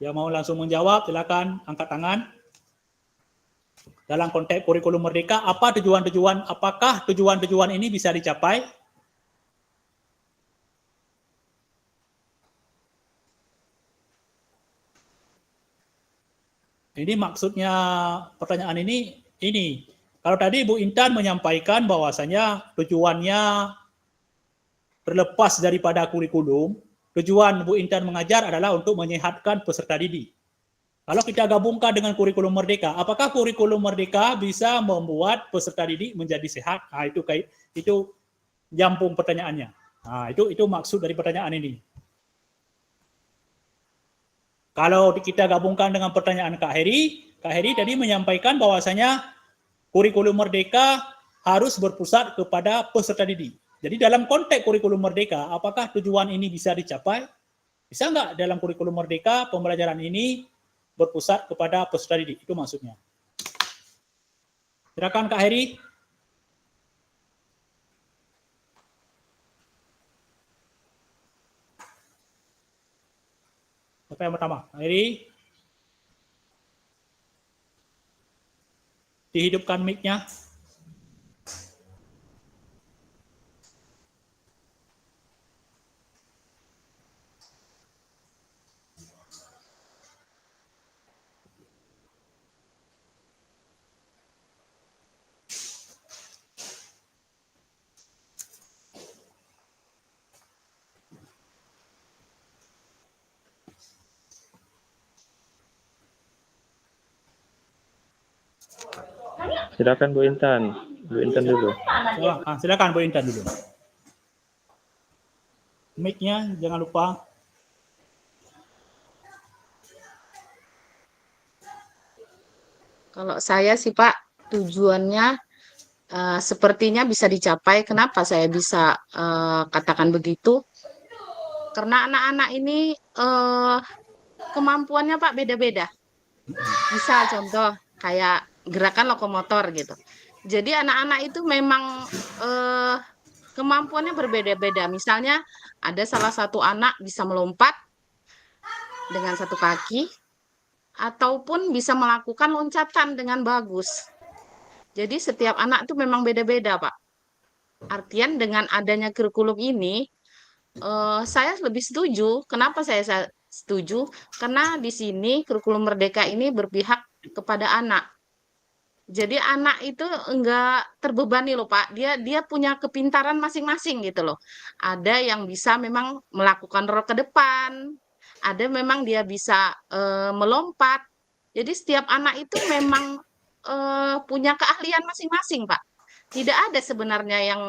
Yang mau langsung menjawab, silakan angkat tangan. Dalam konteks kurikulum Merdeka, apa tujuan-tujuan? Apakah tujuan-tujuan ini bisa dicapai? Ini maksudnya pertanyaan ini. Kalau tadi Bu Intan menyampaikan bahwasanya tujuannya terlepas daripada kurikulum, tujuan Bu Intan mengajar adalah untuk menyehatkan peserta didik. Kalau kita gabungkan dengan kurikulum Merdeka, apakah kurikulum Merdeka bisa membuat peserta didik menjadi sehat? Nah, itu nyambung pertanyaannya. Nah, itu maksud dari pertanyaan ini. Kalau kita gabungkan dengan pertanyaan Kak Heri tadi menyampaikan bahwasanya kurikulum Merdeka harus berpusat kepada peserta didik. Jadi dalam konteks kurikulum Merdeka, apakah tujuan ini bisa dicapai? Bisa nggak dalam kurikulum Merdeka pembelajaran ini berpusat kepada peserta didik? Itu maksudnya. Silakan Kak Heri. Siapa yang pertama? Kak Heri. Dihidupkan mic-nya. Silakan Bu Intan. Bu Intan dulu. Silakan Bu Intan dulu. Mic-nya jangan lupa. Kalau saya sih Pak, tujuannya sepertinya bisa dicapai. Kenapa saya bisa katakan begitu? Karena anak-anak ini kemampuannya Pak beda-beda. Bisa contoh kayak gerakan lokomotor gitu. Jadi anak-anak itu memang kemampuannya berbeda-beda. Misalnya ada salah satu anak bisa melompat dengan satu kaki, ataupun bisa melakukan loncatan dengan bagus. Jadi setiap anak itu memang beda-beda, Pak. Artian dengan adanya kurikulum ini, saya lebih setuju. Kenapa saya setuju? Karena di sini kurikulum Merdeka ini berpihak kepada anak. Jadi anak itu enggak terbebani loh Pak. Dia punya kepintaran masing-masing gitu loh. Ada yang bisa memang melakukan roll ke depan, ada memang dia bisa melompat. Jadi setiap anak itu memang punya keahlian masing-masing Pak. Tidak ada sebenarnya yang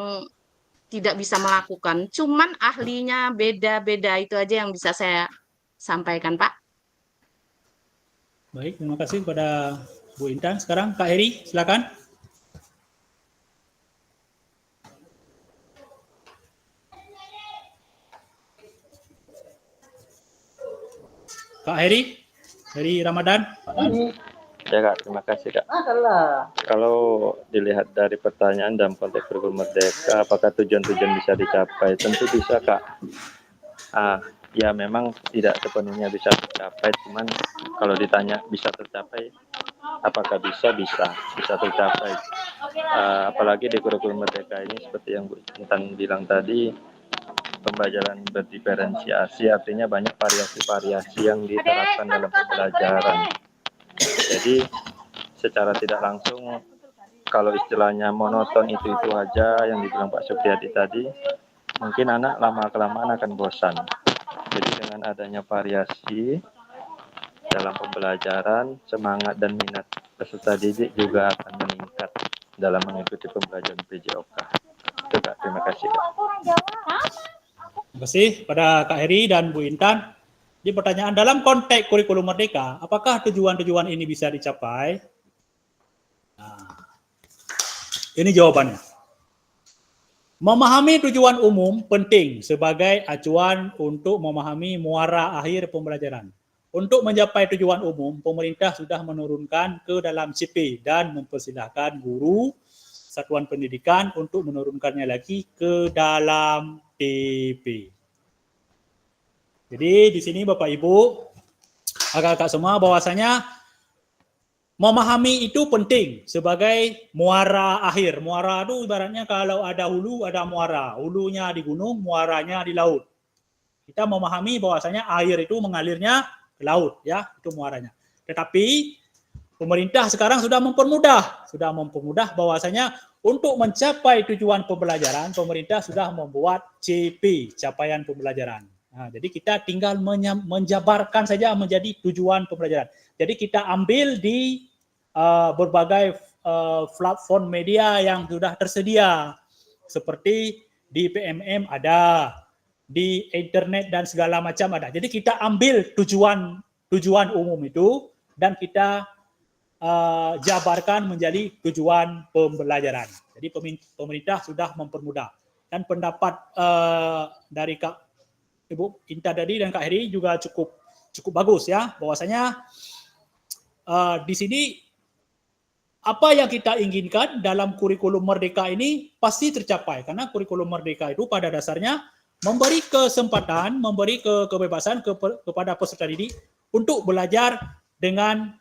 tidak bisa melakukan. Cuman ahlinya beda-beda, itu aja yang bisa saya sampaikan Pak. Baik, terima kasih kepada Bu Intan. Sekarang Kak Heri, silakan. Kak Heri Ramadan. Ya Kak, terima kasih Kak. Kalau dilihat dari pertanyaan dalam konteks kurikulum merdeka, apakah tujuan-tujuan bisa dicapai? Tentu bisa Kak. Ya memang tidak sepenuhnya bisa tercapai, cuman kalau ditanya bisa tercapai, apakah bisa tercapai. Apalagi di kurikulum merdeka ini seperti yang Bu Intan bilang tadi, pembelajaran berdiferensiasi, artinya banyak variasi-variasi yang diterapkan dalam pembelajaran. Jadi secara tidak langsung, kalau istilahnya monoton itu aja yang dibilang Pak Supriyadi tadi, mungkin anak lama-kelamaan akan bosan. Jadi dengan adanya variasi dalam pembelajaran, semangat dan minat peserta didik juga akan meningkat dalam mengikuti pembelajaran PJOK. Itu Kak, terima kasih Kak. Terima kasih pada Kak Heri dan Bu Intan. Jadi pertanyaan dalam konteks kurikulum merdeka, apakah tujuan-tujuan ini bisa dicapai? Nah, ini jawabannya. Memahami tujuan umum penting sebagai acuan untuk memahami muara akhir pembelajaran. Untuk mencapai tujuan umum, pemerintah sudah menurunkan ke dalam CP dan mempersilahkan guru satuan pendidikan untuk menurunkannya lagi ke dalam TP. Jadi di sini Bapak Ibu, kakak-kakak semua, bahwasanya memahami itu penting sebagai muara akhir. Muara itu ibaratnya kalau ada hulu, ada muara. Hulunya di gunung, muaranya di laut. Kita memahami bahwasanya air itu mengalirnya ke laut, ya, itu muaranya. Tetapi pemerintah sekarang sudah mempermudah bahwasanya untuk mencapai tujuan pembelajaran, pemerintah sudah membuat CP, capaian pembelajaran. Nah, jadi kita tinggal menjabarkan saja menjadi tujuan pembelajaran. Jadi kita ambil di berbagai platform media yang sudah tersedia, seperti di PMM ada, di internet dan segala macam ada. Jadi kita ambil tujuan umum itu dan kita jabarkan menjadi tujuan pembelajaran. Jadi pemerintah sudah mempermudah. Dan pendapat dari Kak Ibu Intan tadi dan Kak Heri juga cukup bagus ya, bahwasanya di sini apa yang kita inginkan dalam kurikulum merdeka ini pasti tercapai, karena kurikulum merdeka itu pada dasarnya memberi kesempatan, memberi kebebasan kepada peserta didik untuk belajar dengan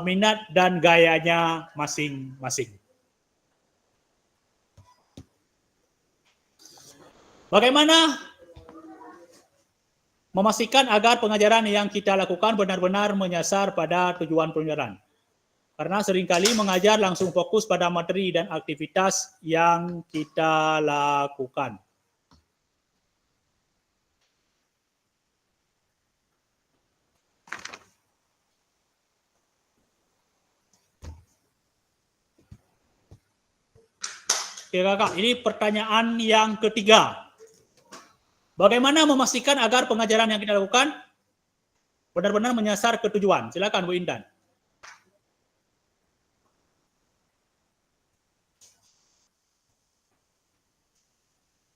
minat dan gayanya masing-masing. Bagaimana memastikan agar pengajaran yang kita lakukan benar-benar menyasar pada tujuan pembelajaran? Karena seringkali mengajar langsung fokus pada materi dan aktivitas yang kita lakukan. Oke kakak, ini pertanyaan yang ketiga. Bagaimana memastikan agar pengajaran yang kita lakukan benar-benar menyasar ke tujuan? Silakan Bu Intan.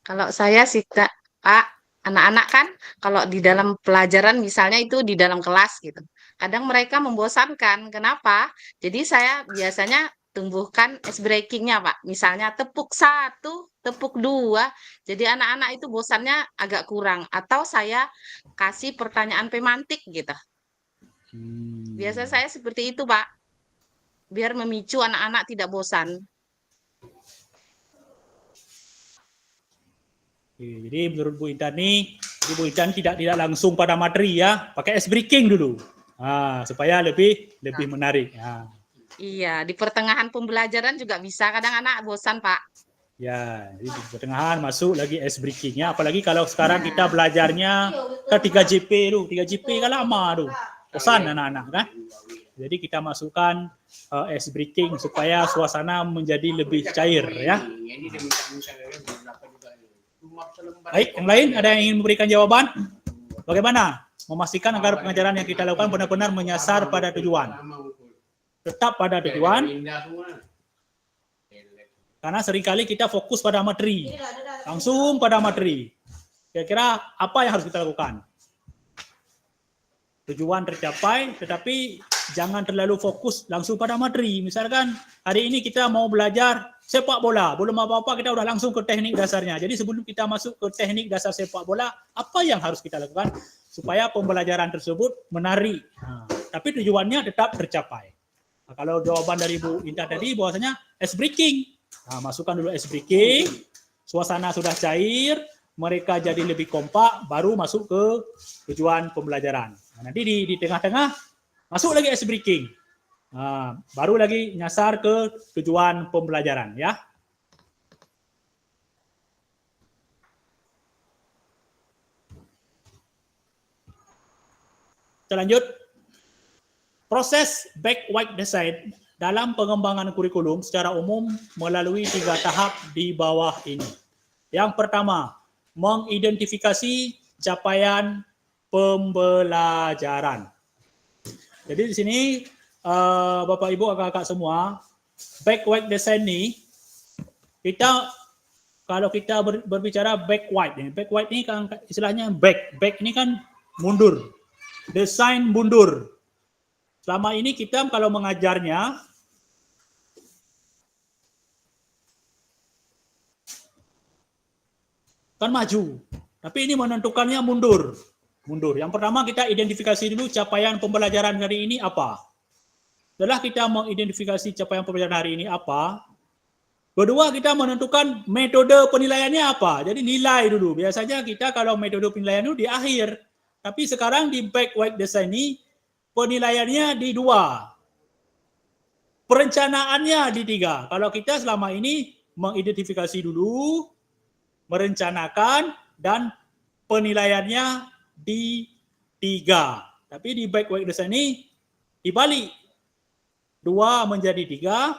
Kalau saya sih Pak, anak-anak kan kalau di dalam pelajaran misalnya itu di dalam kelas gitu. Kadang mereka membosankan. Kenapa? Jadi saya biasanya tumbuhkan ice breaking-nya Pak. Misalnya tepuk 1, tepuk 2. Jadi anak-anak itu bosannya agak kurang. Atau saya kasih pertanyaan pemantik gitu. Biasa saya seperti itu Pak. Biar memicu anak-anak tidak bosan. Jadi menurut Bu Intan nih, Bu Intan tidak langsung pada materi ya, pakai ice breaking dulu, supaya lebih menarik. Iya, di pertengahan pembelajaran juga bisa. Kadang anak bosan, Pak. Ya, jadi di pertengahan masuk lagi ice breakingnya. Apalagi kalau sekarang kita belajarnya ke 3JP tu. 3JP kan lama tu. Bosan anak-anak kan. Jadi kita masukkan ice breaking supaya suasana menjadi lebih cair ya. Baik, yang lain ada yang ingin memberikan jawaban? Bagaimana memastikan agar pengajaran yang kita lakukan benar-benar menyasar pada tujuan? Tetap pada tujuan. Karena seringkali kita fokus pada materi. Langsung pada materi. Kira-kira apa yang harus kita lakukan? Tujuan tercapai, tetapi jangan terlalu fokus langsung pada materi. Misalkan hari ini kita mau belajar sepak bola. Belum apa-apa kita udah langsung ke teknik dasarnya. Jadi sebelum kita masuk ke teknik dasar sepak bola, apa yang harus kita lakukan supaya pembelajaran tersebut menarik. Tapi tujuannya tetap tercapai. Nah, kalau jawaban dari Bu Indah tadi bahwasanya ice breaking. Masukkan dulu ice breaking, suasana sudah cair, mereka jadi lebih kompak, baru masuk ke tujuan pembelajaran. Nah, nanti di tengah-tengah masuk lagi ice breaking, baru lagi nyasar ke tujuan pembelajaran ya. Kita lanjut. Proses backward design dalam pengembangan kurikulum secara umum melalui 3 tahap di bawah ini. Yang pertama, mengidentifikasi capaian pembelajaran. Jadi di sini Bapak Ibu kakak-kakak semua, backward design ini kita kalau kita berbicara backward ini kan istilahnya back ini kan mundur. Desain mundur. Selama ini kita kalau mengajarnya kan maju, tapi ini menentukannya mundur. Yang pertama kita identifikasi dulu capaian pembelajaran hari ini apa. Setelah kita mengidentifikasi capaian pembelajaran hari ini apa, kedua kita menentukan metode penilaiannya apa. Jadi nilai dulu. Biasanya kita kalau metode penilaian itu di akhir, tapi sekarang di backward design ini penilaiannya di 2. Perencanaannya di 3. Kalau kita selama ini mengidentifikasi dulu, merencanakan, dan penilaiannya di 3. Tapi di backward design ini dibalik. 2 menjadi 3,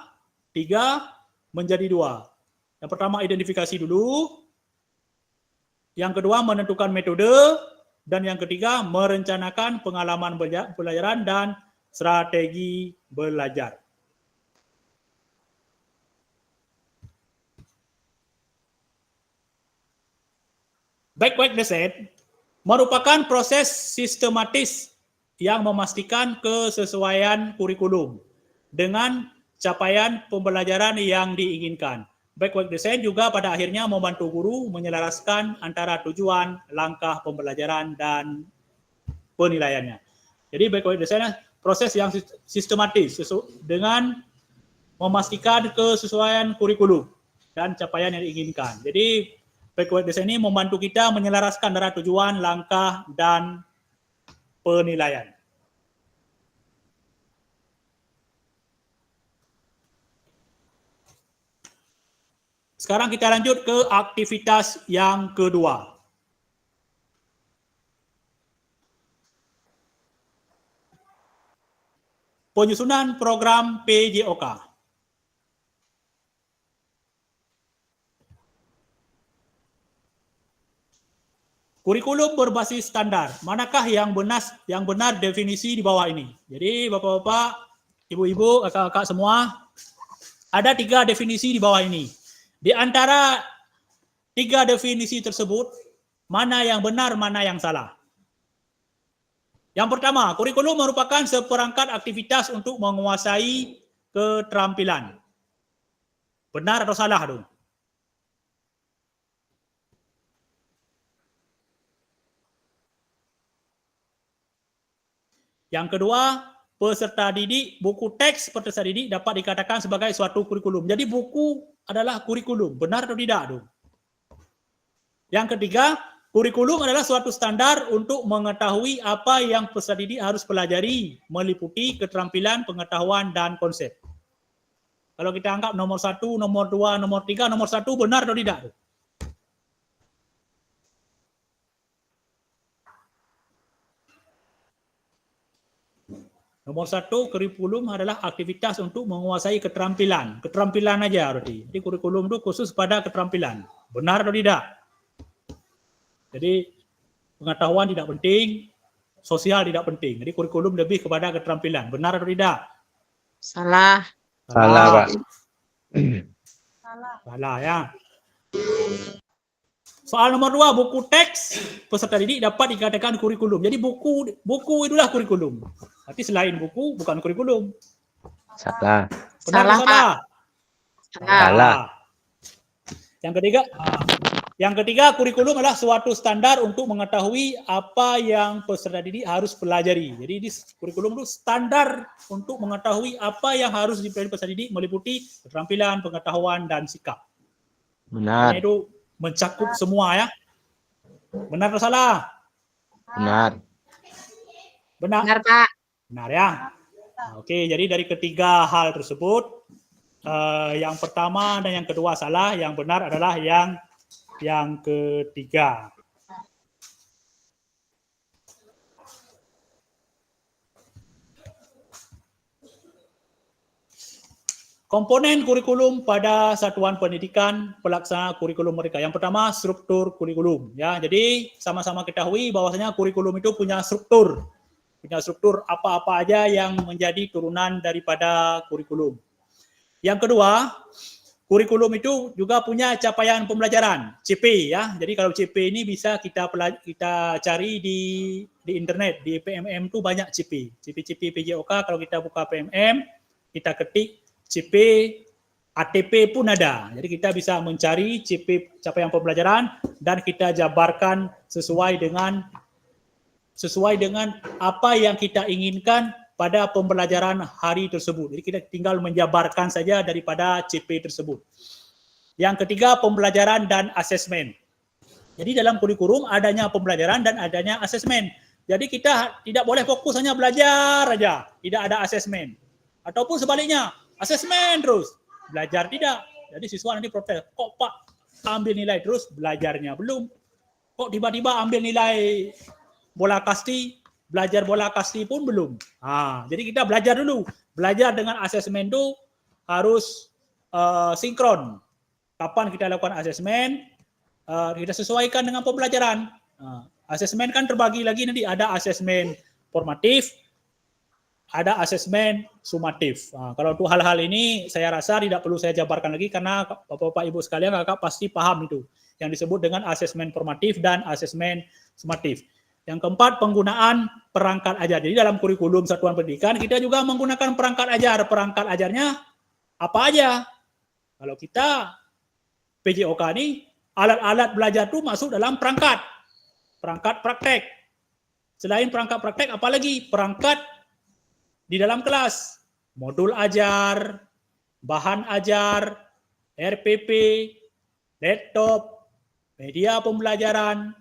3 menjadi 2. Yang pertama identifikasi dulu, yang kedua menentukan metode, dan yang ketiga merencanakan pengalaman pelajaran dan strategi belajar. Backward design merupakan proses sistematis yang memastikan kesesuaian kurikulum dengan capaian pembelajaran yang diinginkan. Backward design juga pada akhirnya membantu guru menyelaraskan antara tujuan, langkah pembelajaran, dan penilaiannya. Jadi backward design proses yang sistematis dengan memastikan kesesuaian kurikulum dan capaian yang diinginkan. Jadi backward design ini membantu kita menyelaraskan antara tujuan, langkah, dan penilaian. Sekarang kita lanjut ke aktivitas yang kedua. Penyusunan program PJOK. Kurikulum berbasis standar. Manakah yang benar definisi di bawah ini? Jadi Bapak-bapak, Ibu-ibu, kakak-kakak semua, ada 3 definisi di bawah ini. Di antara 3 definisi tersebut, mana yang benar, mana yang salah? Yang pertama, kurikulum merupakan seperangkat aktivitas untuk menguasai keterampilan. Benar atau salah dong? Yang kedua, peserta didik, buku teks peserta didik dapat dikatakan sebagai suatu kurikulum. Jadi buku adalah kurikulum, benar atau tidak dong? Yang ketiga, kurikulum adalah suatu standar untuk mengetahui apa yang peserta didik harus pelajari, meliputi keterampilan, pengetahuan, dan konsep. Kalau kita anggap nomor 1, nomor 2, nomor 3, nomor 1 benar atau tidak? Nomor 1, kurikulum adalah aktivitas untuk menguasai keterampilan. Keterampilan aja berarti. Jadi kurikulum itu khusus pada keterampilan. Benar atau tidak? Jadi pengetahuan tidak penting, sosial tidak penting. Jadi kurikulum lebih kepada keterampilan. Benar atau tidak? Salah. Salah, Pak. Salah ya. Soal nomor 2, buku teks peserta didik dapat dikatakan kurikulum. Jadi buku itulah kurikulum. Tapi selain buku bukan kurikulum. Salah. Benar Salah, atau salah? Salah. Yang ketiga, kurikulum adalah suatu standar untuk mengetahui apa yang peserta didik harus pelajari. Jadi di kurikulum itu standar untuk mengetahui apa yang harus dipelajari peserta didik meliputi keterampilan, pengetahuan, dan sikap. Benar. Itu mencakup semua ya. Benar atau salah? Benar. Benar. Benar, Pak. Benar ya. Oke, jadi dari ketiga hal tersebut, yang pertama dan yang kedua salah, yang benar adalah yang ketiga. Komponen kurikulum pada satuan pendidikan pelaksana kurikulum mereka. Yang pertama, struktur kurikulum. Ya, jadi sama-sama ketahui bahwasanya kurikulum itu punya struktur apa-apa aja yang menjadi turunan daripada kurikulum. Yang kedua, kurikulum itu juga punya capaian pembelajaran, CP ya. Jadi kalau CP ini bisa kita cari di internet, di PMM itu banyak CP PJOK. Kalau kita buka PMM, kita ketik CP, ATP pun ada. Jadi kita bisa mencari CP capaian pembelajaran dan kita jabarkan sesuai dengan apa yang kita inginkan pada pembelajaran hari tersebut. Jadi kita tinggal menjabarkan saja daripada CP tersebut. Yang ketiga, pembelajaran dan asesmen. Jadi dalam kurikulum adanya pembelajaran dan adanya asesmen. Jadi kita tidak boleh fokus hanya belajar aja, tidak ada asesmen. Ataupun sebaliknya, asesmen terus, belajar tidak. Jadi siswa nanti protes, kok Pak ambil nilai terus, belajarnya belum. Kok tiba-tiba ambil nilai bola kasti, belajar bola kasti pun belum. Jadi kita belajar dulu. Belajar dengan asesmen itu harus sinkron. Kapan kita lakukan asesmen, kita sesuaikan dengan pembelajaran. Asesmen kan terbagi lagi nanti, ada asesmen formatif, ada asesmen sumatif. Kalau untuk hal-hal ini saya rasa tidak perlu saya jabarkan lagi karena Bapak-Bapak Ibu sekalian kakak pasti paham itu yang disebut dengan asesmen formatif dan asesmen sumatif. Yang keempat, penggunaan perangkat ajar. Jadi dalam kurikulum satuan pendidikan kita juga menggunakan perangkat ajar. Perangkat ajarnya apa aja? Kalau kita PJOK ini alat-alat belajar itu masuk dalam perangkat praktek. Selain perangkat praktek, apalagi perangkat di dalam kelas, modul ajar, bahan ajar, RPP, laptop, media pembelajaran,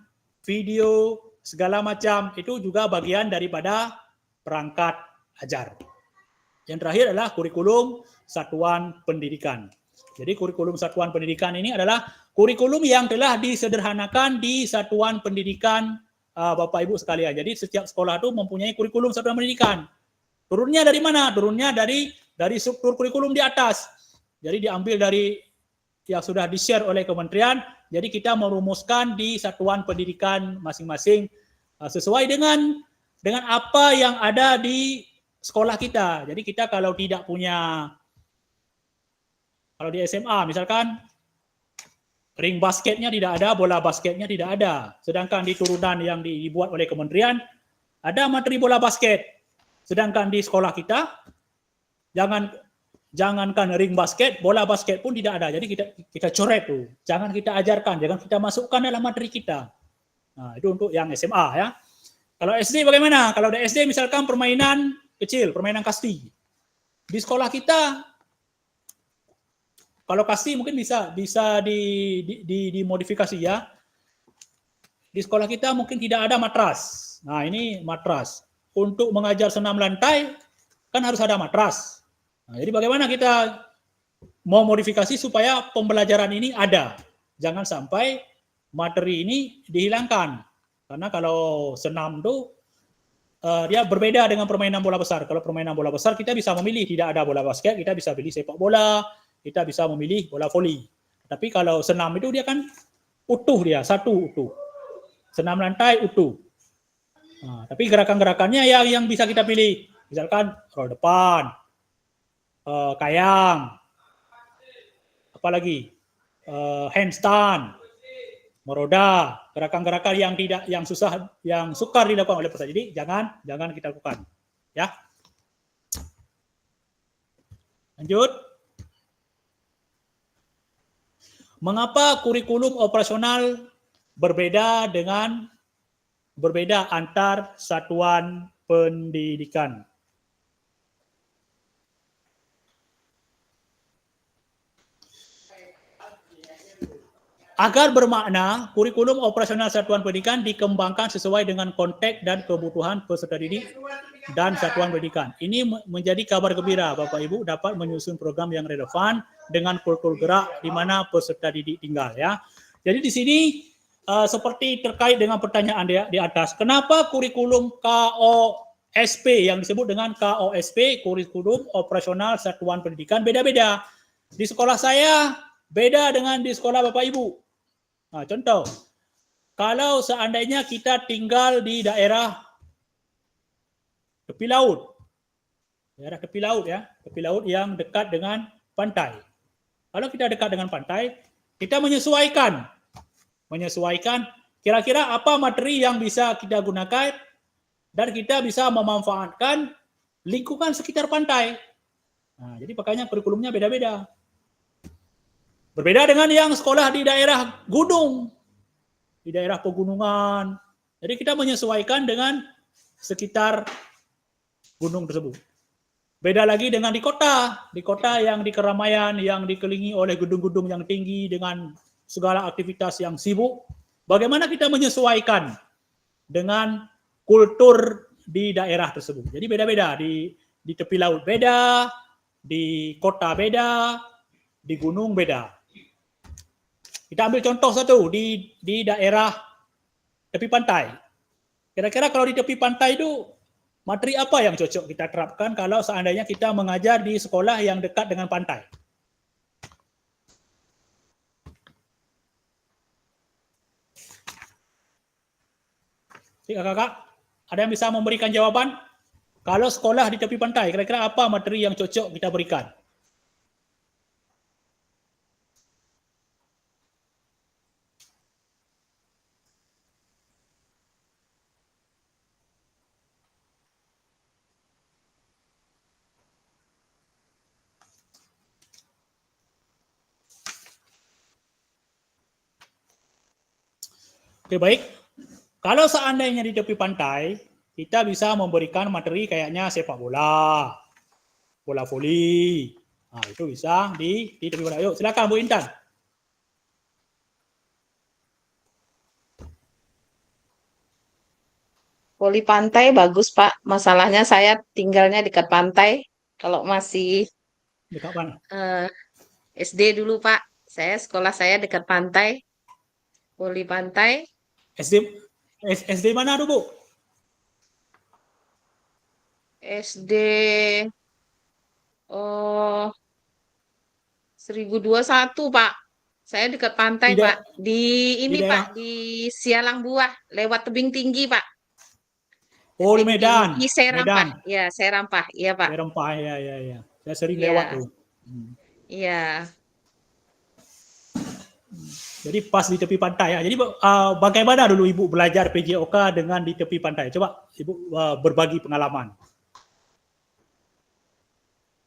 video, segala macam, itu juga bagian daripada perangkat ajar. Yang terakhir adalah kurikulum satuan pendidikan. Jadi kurikulum satuan pendidikan ini adalah kurikulum yang telah disederhanakan di satuan pendidikan Bapak Ibu sekalian. Jadi setiap sekolah itu mempunyai kurikulum satuan pendidikan. Turunnya dari mana? Turunnya dari struktur kurikulum di atas. Jadi diambil dari yang sudah di-share oleh kementerian. Jadi kita merumuskan di satuan pendidikan masing-masing sesuai dengan apa yang ada di sekolah kita. Jadi kita kalau tidak punya, kalau di SMA misalkan ring basketnya tidak ada, bola basketnya tidak ada. Sedangkan di turunan yang dibuat oleh kementerian ada materi bola basket. Sedangkan di sekolah kita jangankan ring basket, bola basket pun tidak ada. Jadi kita coret tuh. Jangan kita ajarkan, jangan kita masukkan dalam materi kita. Nah, itu untuk yang SMA ya. Kalau SD bagaimana? Kalau di SD misalkan permainan kecil, permainan kasti. Di sekolah kita kalau kasti mungkin bisa dimodifikasi ya. Di sekolah kita mungkin tidak ada matras. Nah, ini matras. Untuk mengajar senam lantai kan harus ada matras. Nah, jadi bagaimana kita mau modifikasi supaya pembelajaran ini ada. Jangan sampai materi ini dihilangkan. Karena kalau senam itu dia berbeda dengan permainan bola besar. Kalau permainan bola besar kita bisa memilih, tidak ada bola basket, kita bisa pilih sepak bola, kita bisa memilih bola voli. Tapi kalau senam itu dia kan utuh, dia satu utuh. Senam lantai utuh. Nah, tapi gerakan-gerakannya yang bisa kita pilih. Misalkan roll depan, kayang, apalagi handstand, meroda, gerakan-gerakan yang susah, yang sukar dilakukan oleh peserta. Jadi jangan kita lakukan, ya. Lanjut. Mengapa kurikulum operasional berbeda antar satuan pendidikan? Agar bermakna, kurikulum operasional satuan pendidikan dikembangkan sesuai dengan konteks dan kebutuhan peserta didik dan satuan pendidikan. Ini menjadi kabar gembira, Bapak Ibu dapat menyusun program yang relevan dengan kultur gerak di mana peserta didik tinggal, ya. Jadi di sini seperti terkait dengan pertanyaan di atas, kenapa kurikulum KOSP yang disebut dengan KOSP, kurikulum operasional satuan pendidikan, beda-beda. Di sekolah saya beda dengan di sekolah Bapak Ibu. Nah, contoh, kalau seandainya kita tinggal di daerah tepi laut, ya, tepi laut yang dekat dengan pantai. Kalau kita dekat dengan pantai, kita menyesuaikan kira-kira apa materi yang bisa kita gunakan dan kita bisa memanfaatkan lingkungan sekitar pantai. Nah, jadi makanya kurikulumnya beda-beda. Berbeda dengan yang sekolah di daerah gunung, di daerah pegunungan. Jadi kita menyesuaikan dengan sekitar gunung tersebut. Beda lagi dengan di kota yang di keramaian, yang dikelilingi oleh gedung-gedung yang tinggi dengan segala aktivitas yang sibuk. Bagaimana kita menyesuaikan dengan kultur di daerah tersebut. Jadi beda-beda, di tepi laut beda, di kota beda, di gunung beda. Kita ambil contoh satu di daerah tepi pantai. Kira-kira kalau di tepi pantai itu materi apa yang cocok kita terapkan kalau seandainya kita mengajar di sekolah yang dekat dengan pantai? Kakak-kakak, ada yang bisa memberikan jawaban? Kalau sekolah di tepi pantai, kira-kira apa materi yang cocok kita berikan? Oke, baik. Kalau seandainya di tepi pantai, kita bisa memberikan materi kayaknya sepak bola, bola voli. Nah, itu bisa di tepi pantai. Yuk, silakan Bu Intan. Voli pantai bagus, Pak. Masalahnya saya tinggalnya dekat pantai. Kalau masih Dekat mana? SD dulu, Pak. Sekolah saya dekat pantai. Voli pantai. SD mana dulu, Bu? SD 1021, Pak. Saya dekat pantai, Pak. Di daerah, Pak, di Sialang Buah, lewat tebing tinggi, Pak. Oh, di Medan. Di Serampah. Medan. Ya, Serampah. Iya, Pak. Serampah, ya. Saya sering lewat tuh. Iya. Jadi pas di tepi pantai ya. Jadi bagaimana dulu Ibu belajar PJOK dengan di tepi pantai? Coba Ibu berbagi pengalaman.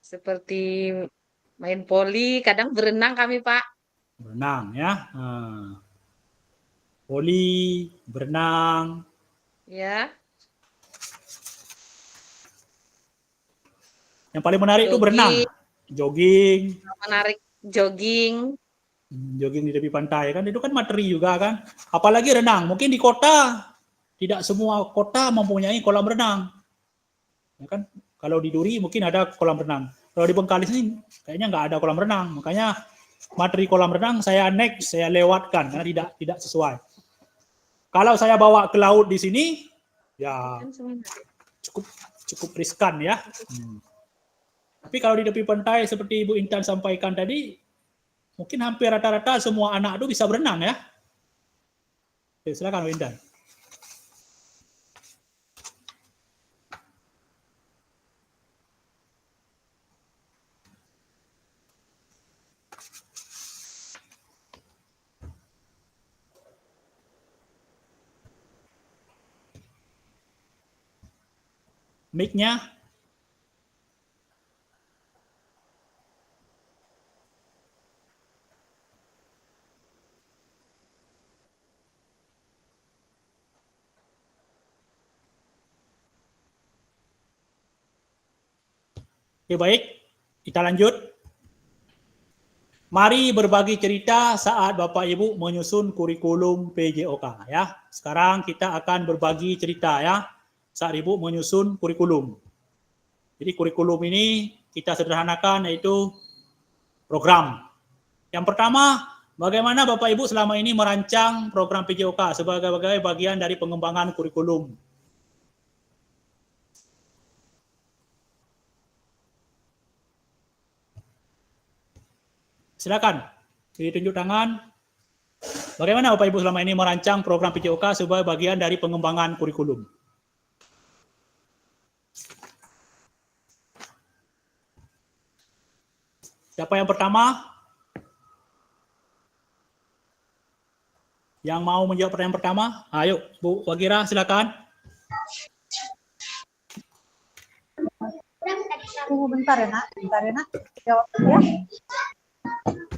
Seperti main voli, kadang berenang kami, Pak. Berenang ya. Voli, berenang. Ya. Yang paling menarik itu berenang. Jogging. Menarik jogging. Jogging di tepi pantai kan itu kan materi juga kan. Apalagi renang. Mungkin di kota tidak semua kota mempunyai kolam renang. Ya kan? Kalau di Duri mungkin ada kolam renang. Kalau di Bengkalis ini kayaknya nggak ada kolam renang, makanya materi kolam renang saya saya lewatkan karena tidak sesuai. Kalau saya bawa ke laut di sini, ya cukup riskan ya. Tapi kalau di tepi pantai seperti Ibu Intan sampaikan tadi, mungkin hampir rata-rata semua anak itu bisa berenang ya. Oke, silakan Bu Intan. Mic-nya. Oke, baik. Kita lanjut. Mari berbagi cerita saat Bapak Ibu menyusun kurikulum PJOK ya. Sekarang kita akan berbagi cerita ya saat Ibu menyusun kurikulum. Jadi kurikulum ini kita sederhanakan yaitu program. Yang pertama, bagaimana Bapak Ibu selama ini merancang program PJOK sebagai bagian dari pengembangan kurikulum. Silakan, ditunjuk tangan. Bagaimana Bapak Ibu selama ini merancang program PJOK sebagai bagian dari pengembangan kurikulum? Siapa yang pertama? Yang mau menjawab pertanyaan pertama? Ayo, Bu Wagira, silakan. Tunggu bentar ya, Nak. Jawab ya.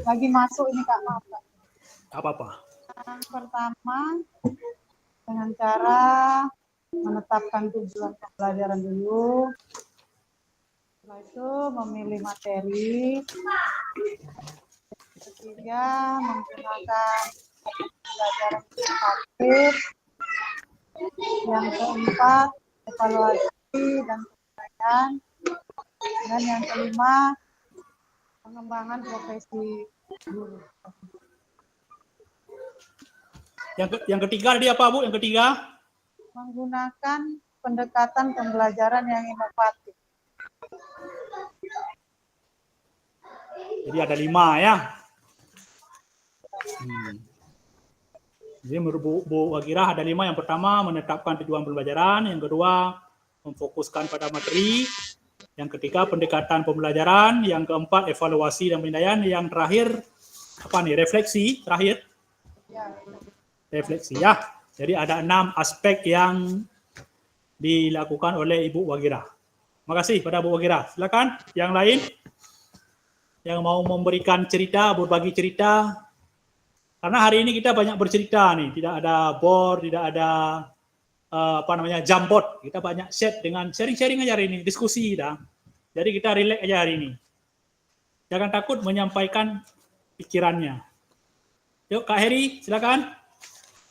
Lagi masuk ini Kak, maaf Kak. Gak apa-apa. Yang pertama, dengan cara menetapkan tujuan pembelajaran dulu. Setelah itu memilih materi. Ketiga, menggunakan pembelajaran interaktif. Yang keempat, evaluasi dan penilaian. Dan yang kelima, pengembangan profesi guru. Yang ketiga tadi apa Bu? Yang ketiga? Menggunakan pendekatan pembelajaran yang inovatif. Jadi ada 5 ya. Jadi menurut Bu Wagira ada 5. Yang pertama menetapkan tujuan pembelajaran, yang kedua memfokuskan pada materi, yang ketiga pendekatan pembelajaran, yang keempat evaluasi dan penilaian, yang terakhir apa nih? Refleksi terakhir. Refleksi ya. Jadi ada 6 aspek yang dilakukan oleh Ibu Wagira. Terima kasih pada Bu Wagira. Silakan yang lain yang mau memberikan cerita, berbagi cerita. Karena hari ini kita banyak bercerita nih, tidak ada board, tidak ada Jamboard. Kita banyak chat dengan sharing-sharing aja hari ini, diskusi dah. Jadi kita relax aja hari ini. Jangan takut menyampaikan pikirannya. Yuk Kak Heri, silakan.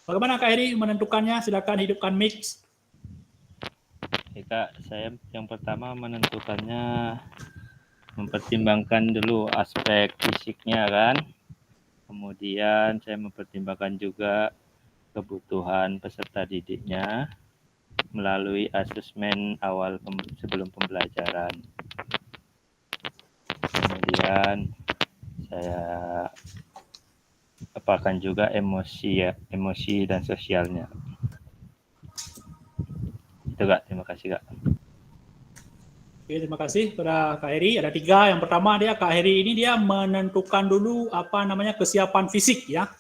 Bagaimana Kak Heri menentukannya? Silakan hidupkan mic. Oke Kak, saya yang pertama menentukannya mempertimbangkan dulu aspek fisiknya kan. Kemudian saya mempertimbangkan juga kebutuhan peserta didiknya melalui asesmen awal sebelum pembelajaran. Kemudian saya apakan juga emosi dan sosialnya. Itu Kak, terima kasih Kak. Oke, terima kasih kepada Kak Heri. Ada 3. Yang pertama Kak Heri ini dia menentukan dulu kesiapan fisik ya.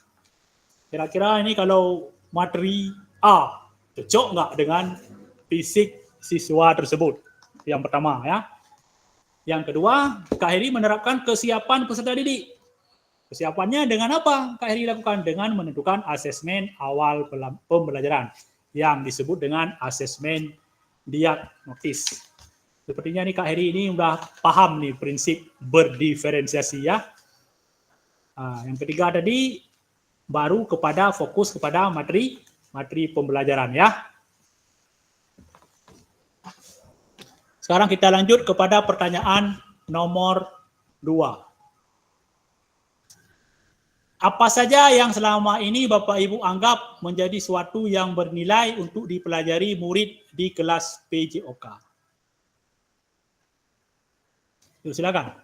Kira-kira ini kalau materi A cocok nggak dengan fisik siswa tersebut? Yang pertama ya. Yang kedua, Kak Heri menerapkan kesiapan peserta didik. Kesiapannya dengan apa Kak Heri lakukan? Dengan menentukan asesmen awal pembelajaran yang disebut dengan asesmen diagnostis. Sepertinya nih Kak Heri ini udah paham nih prinsip berdiferensiasi ya. Yang ketiga tadi baru fokus kepada materi pembelajaran ya. Sekarang kita lanjut kepada pertanyaan nomor 2. Apa saja yang selama ini Bapak Ibu anggap menjadi suatu yang bernilai untuk dipelajari murid di kelas PJOK? Yuk, silakan.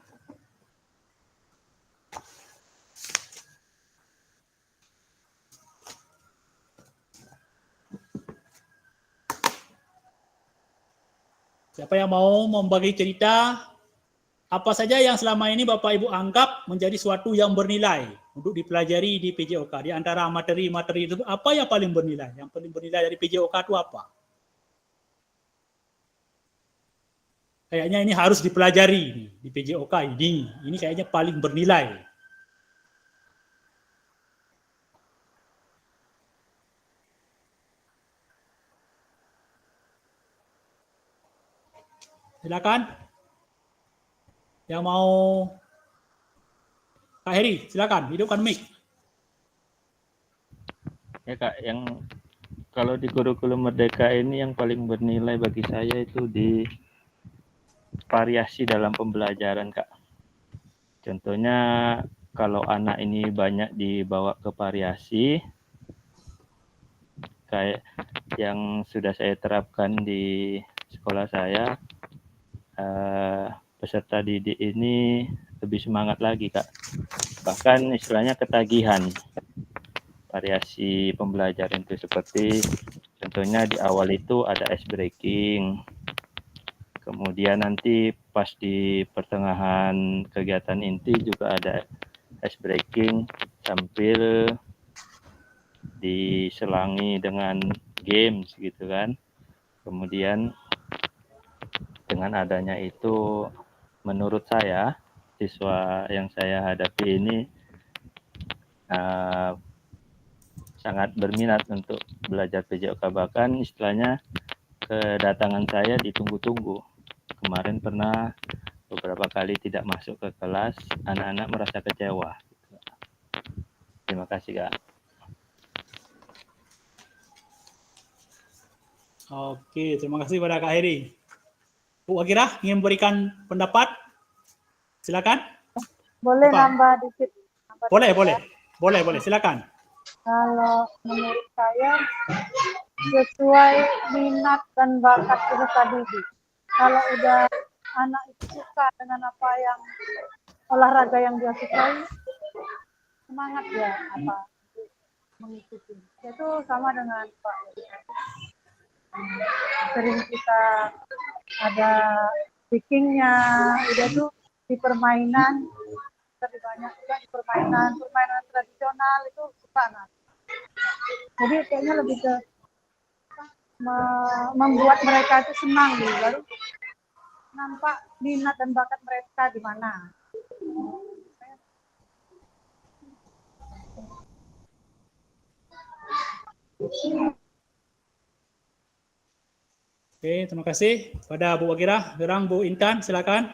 Siapa yang mau membagi cerita apa saja yang selama ini Bapak Ibu anggap menjadi suatu yang bernilai untuk dipelajari di PJOK? Di antara materi-materi itu, apa yang paling bernilai? Yang paling bernilai dari PJOK itu apa? Kayaknya ini harus dipelajari di PJOK ini. Ini kayaknya paling bernilai. Silakan. Yang mau Kak Heri, silakan, hidupkan mic. Ya Kak, yang kalau di kurikulum Merdeka ini yang paling bernilai bagi saya itu di variasi dalam pembelajaran Kak. Contohnya kalau anak ini banyak dibawa ke variasi, kayak yang sudah saya terapkan di sekolah saya, peserta didik ini lebih semangat lagi Kak. Bahkan istilahnya ketagihan variasi pembelajaran itu, seperti contohnya di awal itu ada ice breaking, kemudian nanti pas di pertengahan kegiatan inti juga ada ice breaking sambil diselangi dengan games gitu kan. Kemudian dengan adanya itu, menurut saya, siswa yang saya hadapi ini sangat berminat untuk belajar PJOK. Bahkan istilahnya kedatangan saya ditunggu-tunggu. Kemarin pernah beberapa kali tidak masuk ke kelas, anak-anak merasa kecewa. Terima kasih Kak. Oke, terima kasih pada Kak Heri. Bu Wagirah ingin memberikan pendapat? Silakan. Boleh Apa? nambah dikit? Boleh, silakan. Kalau menurut saya sesuai minat dan bakat peserta didik. Kalau udah anak itu suka dengan apa yang olahraga yang dia sukai, semangat ya mengikuti. Itu sama dengan Pak. Sering kita ada speakingnya, udah tuh di permainan, lebih banyak juga di permainan tradisional itu suka nah. Jadi kayaknya lebih ke membuat mereka itu senang gitu, baru nampak minat dan bakat mereka di mana. Oke, terima kasih pada Bu Wagirah. Sekarang Bu Intan, silakan.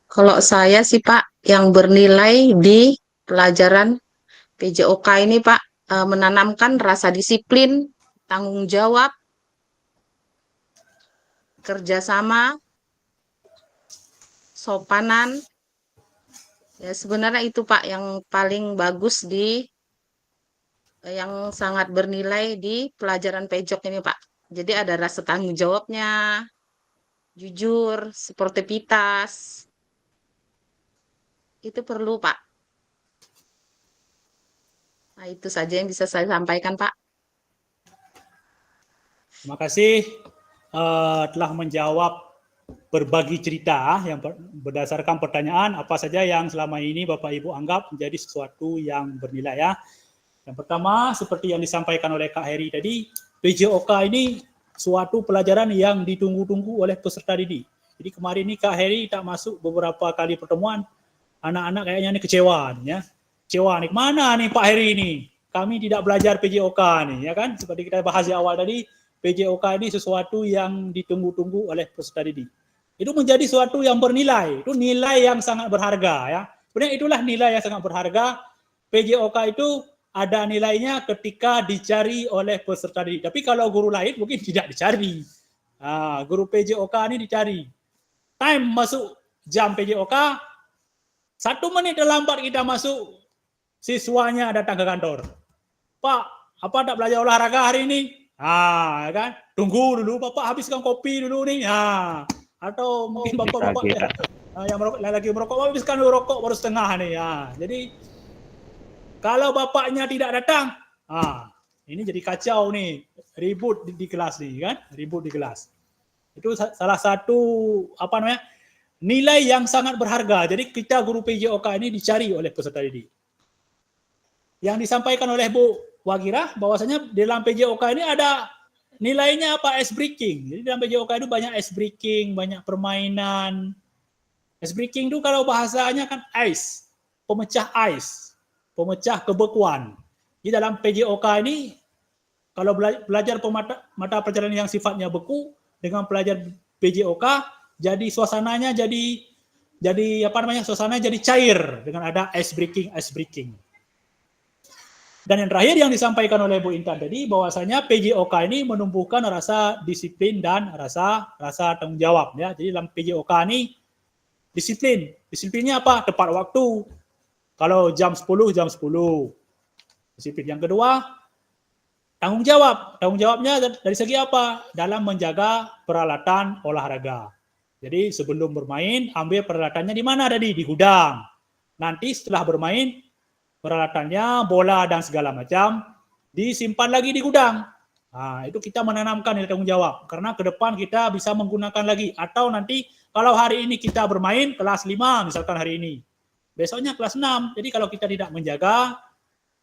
Kalau saya sih Pak, yang bernilai di pelajaran PJOK ini Pak, menanamkan rasa disiplin, tanggung jawab, kerjasama, sopanan. Ya sebenarnya itu Pak yang paling bagus yang sangat bernilai di pelajaran PJOK ini Pak. Jadi ada rasa tanggung jawabnya, jujur, sportivitas. Itu perlu, Pak. Nah, itu saja yang bisa saya sampaikan, Pak. Terima kasih telah menjawab berbagi cerita yang berdasarkan pertanyaan apa saja yang selama ini Bapak Ibu anggap menjadi sesuatu yang bernilai ya. Yang pertama, seperti yang disampaikan oleh Kak Heri tadi, PJOK ini suatu pelajaran yang ditunggu-tunggu oleh peserta didik. Jadi kemarin ini Kak Heri tak masuk beberapa kali pertemuan, anak-anak kayaknya ini kecewa nih ya. Kecewa nih, mana nih Pak Heri ini? Kami tidak belajar PJOK nih ya kan? Seperti kita bahas di awal tadi, PJOK ini sesuatu yang ditunggu-tunggu oleh peserta didik. Itu menjadi sesuatu yang bernilai, itu nilai yang sangat berharga ya. Sebenarnya itulah nilai yang sangat berharga. PJOK itu ada nilainya ketika dicari oleh peserta didik. Tapi kalau guru lain mungkin tidak dicari. Guru PJOK ini dicari. Time masuk jam PJOK, 1 menit terlambat kita masuk, siswanya datang ke kantor. Pak, apa tak belajar olahraga hari ini? Kan? Tunggu dulu, Bapak habiskan kopi dulu nih. Atau mungkin Bapak-bapak yang lagi merokok, habiskan dulu rokok baru setengah nih. Jadi kalau bapaknya tidak datang, ini jadi kacau nih, ribut di kelas nih kan, ribut di kelas. Itu salah satu nilai yang sangat berharga. Jadi kita guru PJOK ini dicari oleh peserta didik. Yang disampaikan oleh Bu Wagira bahwasanya dalam PJOK ini ada nilainya apa? Ice breaking. Jadi dalam PJOK itu banyak ice breaking, banyak permainan. Ice breaking itu kalau bahasanya kan ice, pemecah ice, pemecah kebekuan. Di dalam PJOK ini kalau belajar mata pelajaran yang sifatnya beku dengan pelajar PJOK, jadi suasananya jadi suasananya jadi cair dengan ada ice breaking. Dan yang terakhir yang disampaikan oleh Bu Intan tadi bahwasanya PJOK ini menumbuhkan rasa disiplin dan rasa tanggung jawab ya. Jadi dalam PJOK ini disiplinnya apa? Tepat waktu. Kalau jam 10 disiplin. Yang kedua, tanggung jawab. Tanggung jawabnya dari segi apa? Dalam menjaga peralatan olahraga. Jadi sebelum bermain ambil peralatannya di mana tadi? Di gudang. Nanti setelah bermain peralatannya, bola dan segala macam disimpan lagi di gudang. Itu kita menanamkan nilai tanggung jawab. Karena ke depan kita bisa menggunakan lagi. Atau nanti kalau hari ini kita bermain kelas 5 misalkan hari ini. Besoknya kelas 6. Jadi kalau kita tidak menjaga,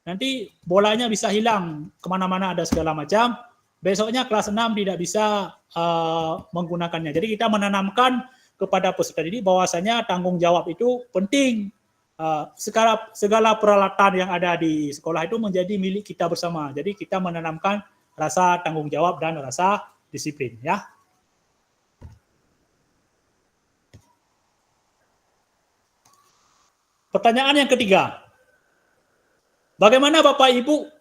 nanti bolanya bisa hilang. Kemana-mana ada segala macam. Besoknya kelas 6 tidak bisa menggunakannya. Jadi kita menanamkan kepada peserta didik bahwasanya tanggung jawab itu penting. Segala peralatan yang ada di sekolah itu menjadi milik kita bersama. Jadi kita menanamkan rasa tanggung jawab dan rasa disiplin ya. Pertanyaan yang ketiga. Bagaimana Bapak Ibu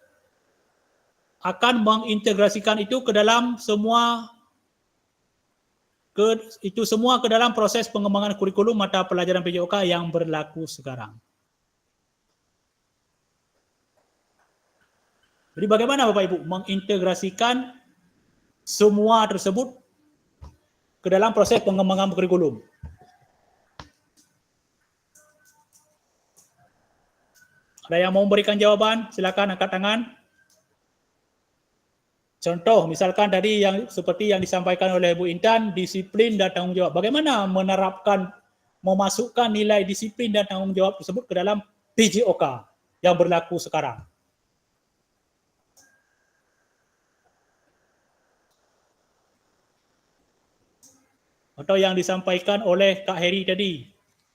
akan mengintegrasikan itu ke dalam semua ke dalam proses pengembangan kurikulum mata pelajaran PJOK yang berlaku sekarang. Jadi bagaimana Bapak Ibu mengintegrasikan semua tersebut ke dalam proses pengembangan kurikulum? Ada yang mau memberikan jawaban? Silakan angkat tangan. Contoh, misalkan tadi yang seperti yang disampaikan oleh Bu Intan, disiplin dan tanggung jawab. Bagaimana memasukkan nilai disiplin dan tanggung jawab tersebut ke dalam PJOK yang berlaku sekarang? Atau yang disampaikan oleh Kak Heri tadi,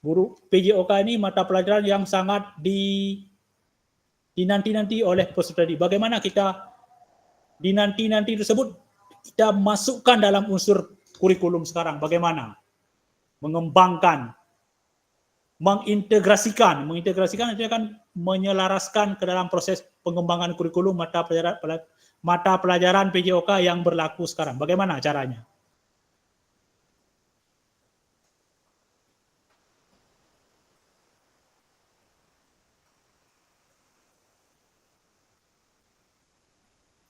guru PJOK ini mata pelajaran yang sangat dinanti-nanti oleh peserta didik. Bagaimana kita dinanti-nanti tersebut kita masukkan dalam unsur kurikulum sekarang? Bagaimana mengembangkan, mengintegrasikan itu akan menyelaraskan ke dalam proses pengembangan kurikulum mata pelajaran PJOK yang berlaku sekarang. Bagaimana caranya?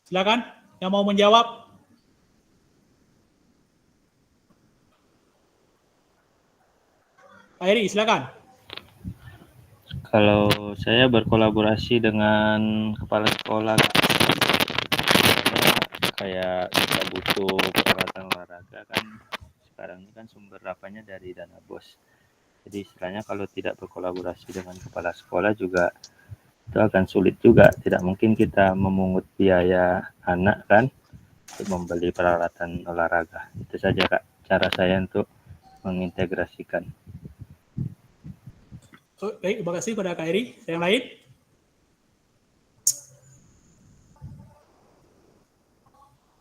Silakan yang mau menjawab. Pak Heri, silakan. Kalau saya berkolaborasi dengan kepala sekolah, kayak kita butuh peralatan olahraga kan, sekarang ini kan sumber dapanya dari dana BOS. Jadi istilahnya kalau tidak berkolaborasi dengan kepala sekolah juga itu akan sulit juga. Tidak mungkin kita memungut biaya anak kan untuk membeli peralatan olahraga. Itu saja Kak, cara saya untuk mengintegrasikan. Baik, terima kasih pada Kak Heri. Yang lain?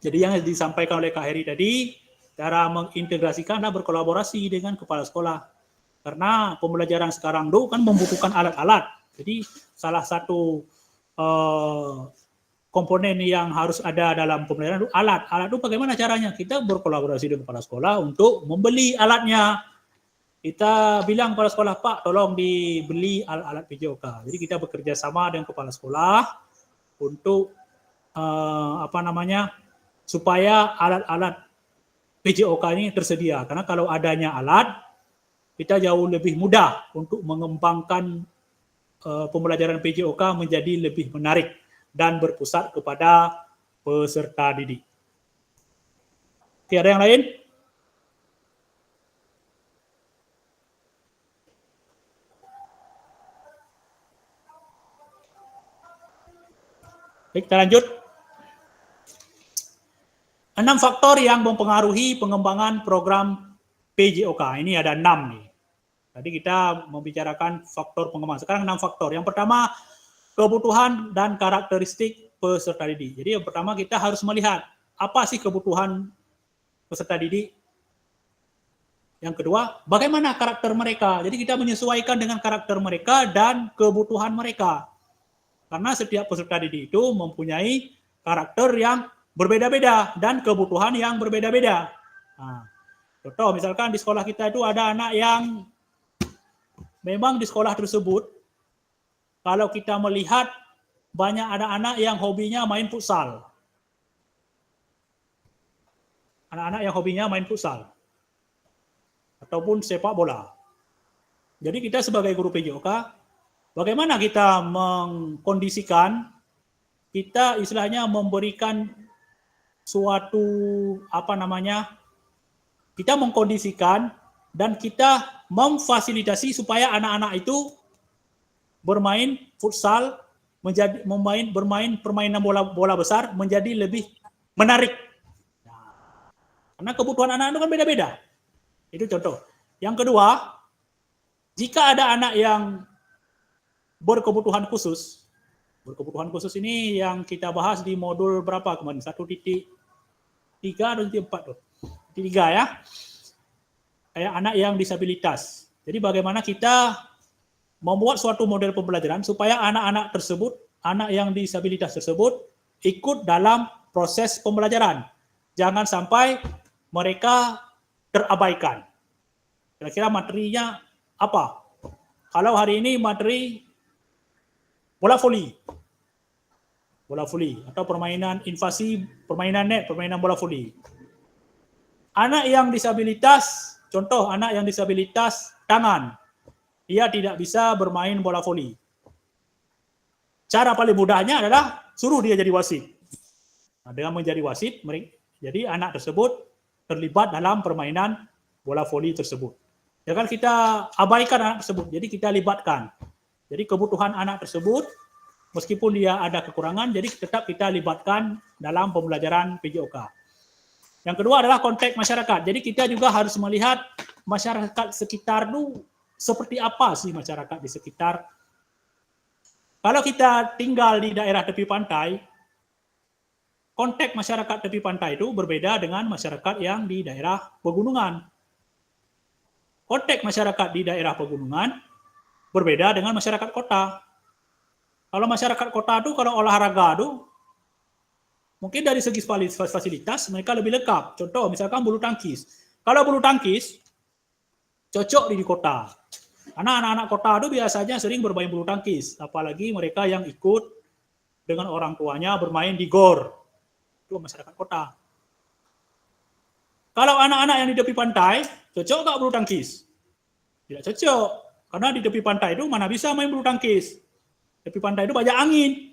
Jadi yang disampaikan oleh Kak Heri tadi, cara mengintegrasikan dan berkolaborasi dengan kepala sekolah. Karena pembelajaran sekarang itu kan membutuhkan alat-alat. Jadi salah satu komponen yang harus ada dalam pembelajaran itu alat. Alat itu bagaimana caranya? Kita berkolaborasi dengan kepala sekolah untuk membeli alatnya. Kita bilang kepala sekolah, Pak, tolong dibeli alat-alat PJOK. Jadi kita bekerja sama dengan kepala sekolah untuk supaya alat-alat PJOK ini tersedia. Karena kalau adanya alat, kita jauh lebih mudah untuk mengembangkan pembelajaran PJOK menjadi lebih menarik dan berpusat kepada peserta didik. Oke, ada yang lain? Baik, kita lanjut. 6 faktor yang mempengaruhi pengembangan program PJOK. Ini ada 6 nih. Tadi kita membicarakan faktor pengembangan. Sekarang 6 faktor. Yang pertama, kebutuhan dan karakteristik peserta didik. Jadi yang pertama kita harus melihat apa sih kebutuhan peserta didik. Yang kedua, bagaimana karakter mereka. Jadi kita menyesuaikan dengan karakter mereka dan kebutuhan mereka. Karena setiap peserta didik itu mempunyai karakter yang berbeda-beda dan kebutuhan yang berbeda-beda. Nah, contoh misalkan di sekolah kita itu ada anak yang memang di sekolah tersebut, kalau kita melihat banyak anak-anak yang hobinya main futsal. Anak-anak yang hobinya main futsal. Ataupun sepak bola. Jadi kita sebagai guru PJOK, bagaimana kita mengkondisikan, kita istilahnya memberikan suatu kita mengkondisikan dan kita memfasilitasi supaya anak-anak itu bermain futsal, bermain permainan bola besar menjadi lebih menarik. Nah, karena kebutuhan anak-anak kan beda-beda. Itu contoh. Yang kedua, jika ada anak yang berkebutuhan khusus ini yang kita bahas di modul berapa kemarin? 1.3 atau 1.4 tuh? 3 ya. Kayak anak yang disabilitas. Jadi bagaimana kita membuat suatu model pembelajaran supaya anak-anak tersebut, anak yang disabilitas tersebut ikut dalam proses pembelajaran. Jangan sampai mereka terabaikan. Kira-kira materinya apa? Kalau hari ini materi bola voli atau permainan invasi, permainan net, permainan bola voli. Anak yang disabilitas, contoh anak yang disabilitas tangan, dia tidak bisa bermain bola voli. Cara paling mudahnya adalah suruh dia jadi wasit. Nah, dengan menjadi wasit, jadi anak tersebut terlibat dalam permainan bola voli tersebut. Jangan kita abaikan anak tersebut, jadi kita libatkan. Jadi kebutuhan anak tersebut, meskipun dia ada kekurangan, jadi tetap kita libatkan dalam pembelajaran PJOK. Yang kedua adalah konteks masyarakat. Jadi kita juga harus melihat masyarakat sekitar itu seperti apa sih masyarakat di sekitar. Kalau kita tinggal di daerah tepi pantai, konteks masyarakat tepi pantai itu berbeda dengan masyarakat yang di daerah pegunungan. Konteks masyarakat di daerah pegunungan berbeda dengan masyarakat kota. Kalau masyarakat kota itu, kalau olahraga itu, mungkin dari segi fasilitas mereka lebih lengkap. Contoh, misalkan bulu tangkis. Kalau bulu tangkis, cocok di kota. Karena anak-anak kota itu biasanya sering bermain bulu tangkis. Apalagi mereka yang ikut dengan orang tuanya bermain di gor. Itu masyarakat kota. Kalau anak-anak yang di tepi pantai, cocok nggak bulu tangkis? Tidak cocok. Karena di tepi pantai itu mana bisa main bulu tangkis? Tepi pantai itu banyak angin.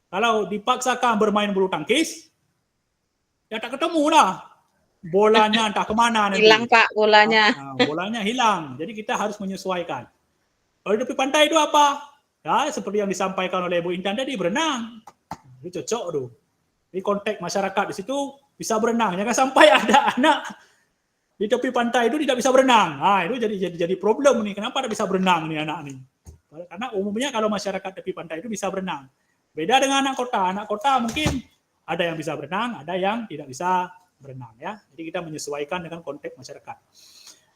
Kalau dipaksakan bermain bulu tangkis, ya tak ketemu lah. Bolanya entah kemana nanti. Hilang Pak bolanya. Nah, bolanya hilang. Jadi kita harus menyesuaikan. Kalau di tepi pantai itu apa? Ya seperti yang disampaikan oleh Bu Intan tadi, berenang. Itu cocok tuh. Di konteks masyarakat di situ bisa berenang. Jangan sampai ada anak di tepi pantai itu tidak bisa berenang. Nah, itu jadi problem nih. Kenapa tidak bisa berenang nih anak nih? Karena umumnya kalau masyarakat tepi pantai itu bisa berenang. Beda dengan anak kota. Anak kota mungkin ada yang bisa berenang, ada yang tidak bisa berenang ya. Jadi kita menyesuaikan dengan konteks masyarakat.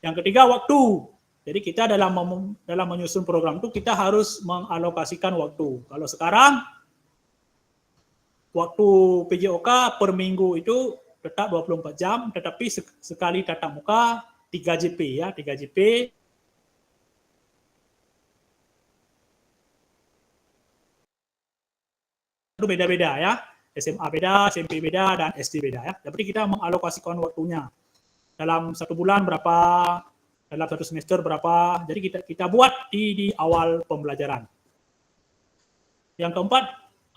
Yang ketiga, waktu. Jadi kita dalam menyusun program itu kita harus mengalokasikan waktu. Kalau sekarang waktu PJOK per minggu itu tetap 24 jam, tetapi sekali tatap muka 3 JP ya, 3 JP. Itu beda-beda ya. SMA beda, SMP beda, dan SD beda ya. Jadi kita mengalokasikan waktunya. Dalam 1 bulan berapa, dalam 1 semester berapa. Jadi kita buat di awal pembelajaran. Yang keempat,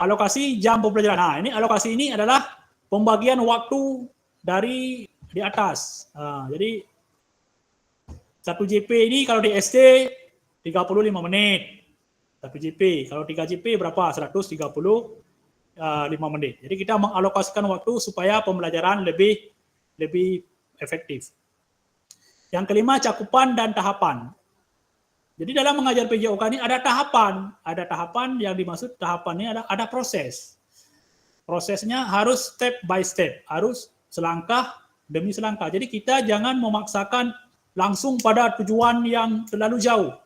alokasi jam pembelajaran. Nah, ini alokasi ini adalah pembagian waktu dari di atas. Jadi 1 JP ini kalau di SD 35 menit. 1 JP. Kalau 3 JP berapa? 135 menit. Jadi kita mengalokasikan waktu supaya pembelajaran lebih efektif. Yang kelima, cakupan dan tahapan. Jadi dalam mengajar PJOK ini ada tahapan yang dimaksud tahapannya ada proses. Prosesnya harus step by step, harus selangkah demi selangkah. Jadi kita jangan memaksakan langsung pada tujuan yang terlalu jauh.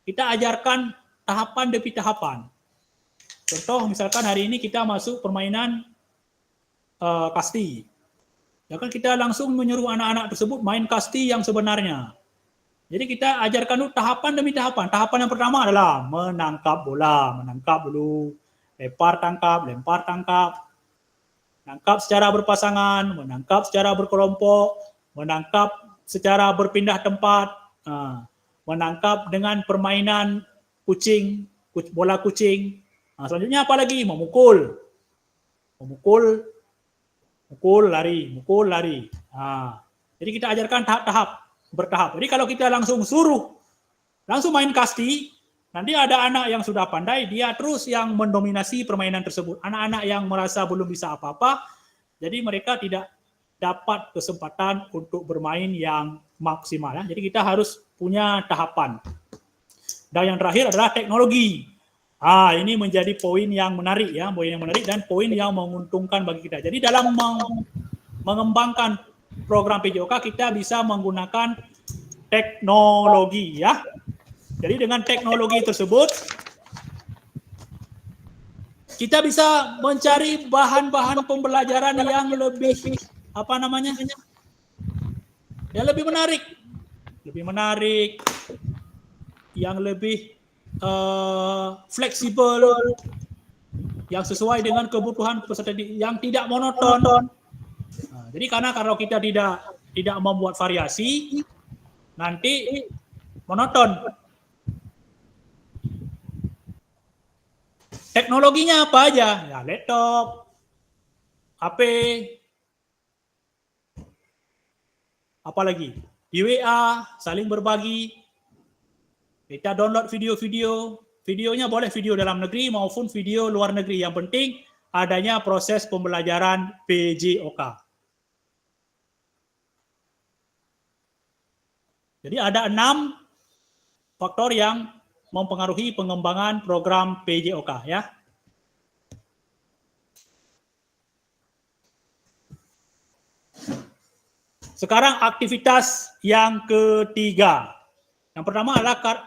Kita ajarkan tahapan demi tahapan. Contoh misalkan hari ini kita masuk permainan kasti. Ya kan kita langsung menyuruh anak-anak tersebut main kasti yang sebenarnya. Jadi kita ajarkan dulu tahapan demi tahapan. Tahapan yang pertama adalah menangkap bola, menangkap dulu, lempar tangkap, menangkap secara berpasangan, menangkap secara berkelompok, menangkap secara berpindah tempat, menangkap dengan permainan kucing, bola kucing. Selanjutnya apa lagi? Memukul, lari. Jadi kita ajarkan bertahap. Jadi kalau kita langsung main kasti, nanti ada anak yang sudah pandai, dia terus yang mendominasi permainan tersebut. Anak-anak yang merasa belum bisa apa-apa, jadi mereka tidak dapat kesempatan untuk bermain yang maksimal. Ya. Jadi kita harus punya tahapan. Dan yang terakhir adalah teknologi. Ini menjadi poin yang menarik ya, dan poin yang menguntungkan bagi kita. Jadi dalam mengembangkan program PJOK kita bisa menggunakan teknologi ya. Jadi dengan teknologi tersebut kita bisa mencari bahan-bahan pembelajaran yang lebih lebih menarik, yang lebih fleksibel, yang sesuai dengan kebutuhan peserta didik, yang tidak monoton. Jadi karena kalau kita tidak membuat variasi, nanti monoton. Teknologinya apa aja? Ya, laptop, HP, apalagi di WA, saling berbagi. Kita download videonya boleh video dalam negeri maupun video luar negeri. Yang penting adanya proses pembelajaran PJOK. Jadi ada 6 faktor yang mempengaruhi pengembangan program PJOK ya. Sekarang aktivitas yang ketiga. Yang pertama adalah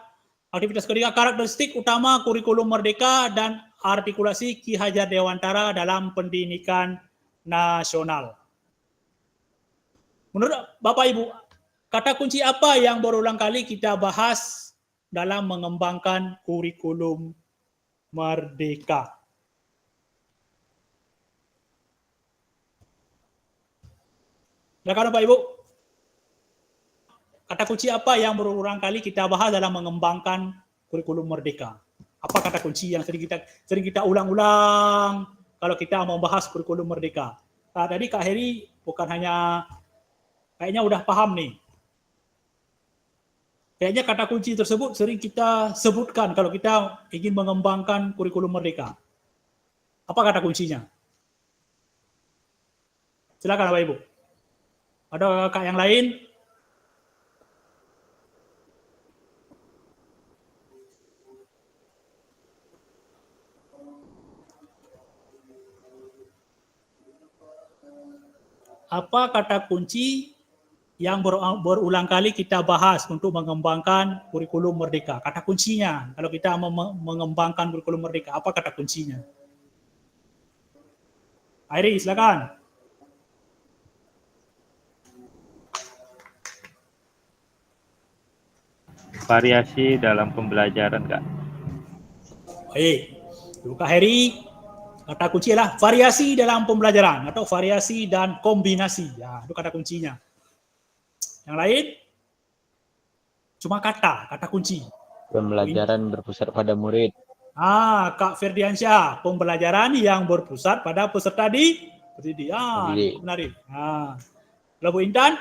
aktivitas ketiga, karakteristik utama kurikulum Merdeka dan artikulasi Ki Hajar Dewantara dalam pendidikan nasional. Menurut Bapak Ibu, kata kunci apa yang berulang kali kita bahas dalam mengembangkan kurikulum Merdeka? Silakan Bapak Ibu. Kata kunci apa yang berulang kali kita bahas dalam mengembangkan kurikulum Merdeka? Apa kata kunci yang sering kita ulang-ulang kalau kita membahas kurikulum Merdeka? Tadi Kak Heri bukan hanya kayaknya udah paham nih. Kayaknya kata kunci tersebut sering kita sebutkan kalau kita ingin mengembangkan kurikulum Merdeka. Apa kata kuncinya? Silakan Bapak Ibu. Ada kakak yang lain? Apa kata kunci yang berulang kali kita bahas untuk mengembangkan kurikulum merdeka? Kata kuncinya, kalau kita mengembangkan kurikulum merdeka, apa kata kuncinya? Airi, silakan. Variasi dalam pembelajaran, Kak. Baik, itu Kak Heri. Kata kunci adalah variasi dalam pembelajaran atau variasi dan kombinasi. Ya, itu kata kuncinya. Yang lain? Cuma kata kunci. Pembelajaran berpusat pada murid. Kak Ferdiansyah, pembelajaran yang berpusat pada peserta didik. Menarik. Kalau Bu Intan?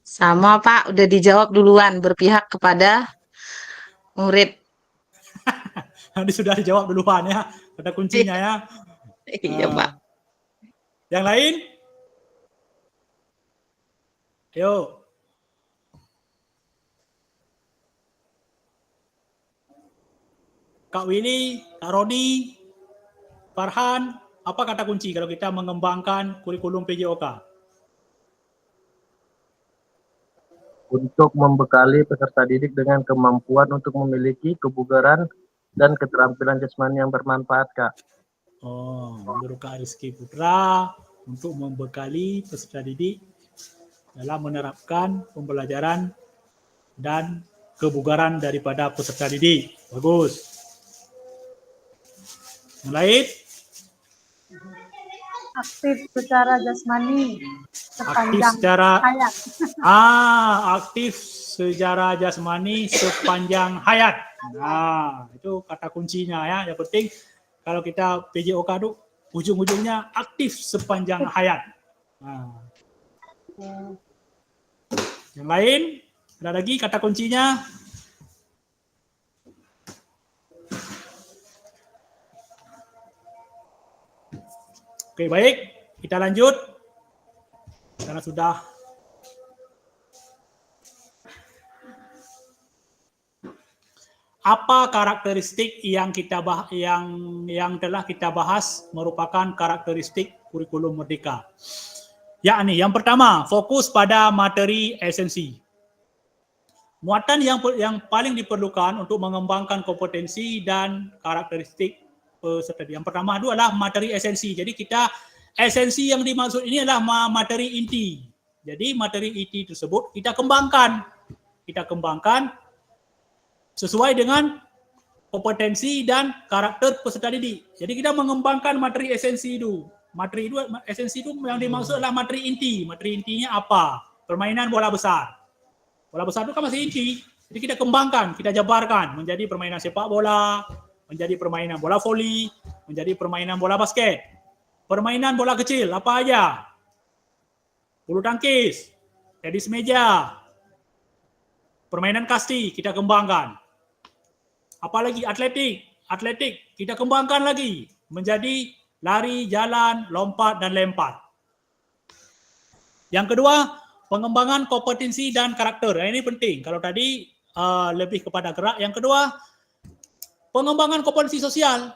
Sama Pak, udah dijawab duluan, berpihak kepada murid. Nanti sudah dijawab duluan ya, kata kuncinya ya. Iya Pak. Yang lain? Yuk. Kak Willy, Kak Roni, Farhan, apa kata kunci kalau kita mengembangkan kurikulum PJOK? Untuk membekali peserta didik dengan kemampuan untuk memiliki kebugaran dan keterampilan jasmani yang bermanfaat, Kak. Menurut Kak Rizky Putra, untuk membekali peserta didik dalam menerapkan pembelajaran dan kebugaran daripada peserta didik. Bagus. Yang lain? Aktif secara jasmani sepanjang hayat. Aktif secara jasmani sepanjang hayat. Nah, itu kata kuncinya ya. Yang penting kalau kita PJOK itu ujung-ujungnya aktif sepanjang hayat. Nah. Yang lain? Ada lagi kata kuncinya? Oke, baik. Kita lanjut. Karena sudah apa karakteristik yang telah kita bahas merupakan karakteristik kurikulum merdeka? Yakni yang pertama, fokus pada materi esensi. Muatan yang paling diperlukan untuk mengembangkan kompetensi dan karakteristik peserta didik. Yang pertama itu adalah materi esensi. Jadi esensi yang dimaksud ini adalah materi inti. Jadi materi inti tersebut kita kembangkan sesuai dengan kompetensi dan karakter peserta didik. Jadi kita mengembangkan materi esensi itu. Esensi itu yang dimaksud adalah materi inti. Materi intinya apa? Permainan bola besar. Bola besar itu kan masih inti. Jadi kita kembangkan, kita jabarkan menjadi permainan sepak bola, menjadi permainan bola voli, menjadi permainan bola basket. Permainan bola kecil, apa aja? Bulu tangkis, tenis meja, permainan kasti, kita kembangkan. Apalagi atletik, kita kembangkan lagi menjadi lari, jalan, lompat, dan lempar. Yang kedua, pengembangan kompetensi dan karakter. Ini penting. Kalau tadi lebih kepada gerak. Yang kedua, pengembangan kompetensi sosial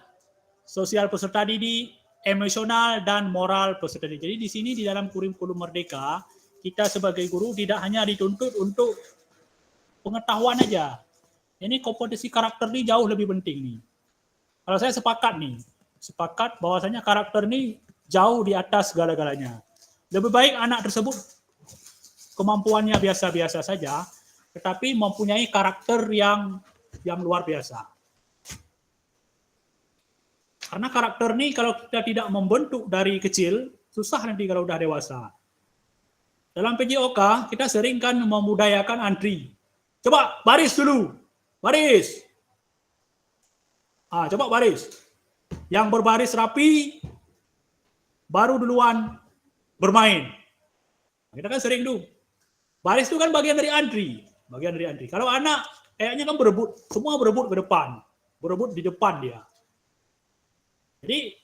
peserta didik, emosional dan moral peserta didik. Jadi di sini di dalam kurikulum merdeka, kita sebagai guru tidak hanya dituntut untuk pengetahuan aja. Ini kompetensi karakter ini jauh lebih penting nih. Kalau saya sepakat bahwasanya karakter ini jauh di atas segala-galanya. Lebih baik anak tersebut kemampuannya biasa-biasa saja, tetapi mempunyai karakter yang luar biasa. Karena karakter ini kalau kita tidak membentuk dari kecil, susah nanti kalau udah dewasa. Dalam PJOK, kita sering kan memudayakan antri. Coba baris dulu. Baris. Coba baris. Yang berbaris rapi, baru duluan bermain. Kita kan sering tuh. Baris itu kan bagian dari antri. Kalau anak kayaknya kan berebut. Semua berebut ke depan. Berebut di depan dia. Jadi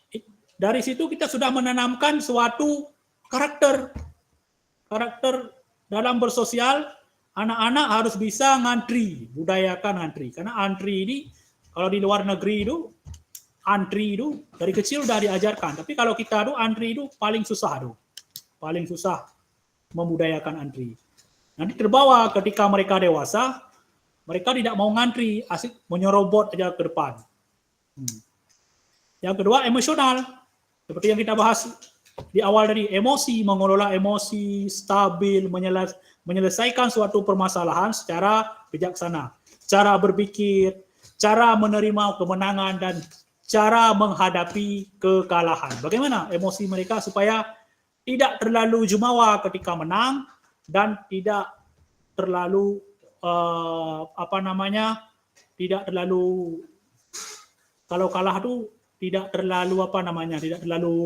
dari situ kita sudah menanamkan suatu karakter dalam bersosial. Anak-anak harus bisa ngantri, budayakan ngantri. Karena antri ini kalau di luar negeri itu antri itu dari kecil udah diajarkan. Tapi kalau kita tuh antri itu paling susah membudayakan antri. Nanti terbawa ketika mereka dewasa, mereka tidak mau ngantri, asik menyerobot aja ke depan. Yang kedua, emosional. Seperti yang kita bahas di awal tadi, emosi, mengelola emosi, stabil, menyelesaikan suatu permasalahan secara bijaksana. Cara berpikir, cara menerima kemenangan, dan cara menghadapi kekalahan. Bagaimana emosi mereka supaya tidak terlalu jumawa ketika menang dan tidak terlalu tidak terlalu kalau kalah tuh tidak terlalu tidak terlalu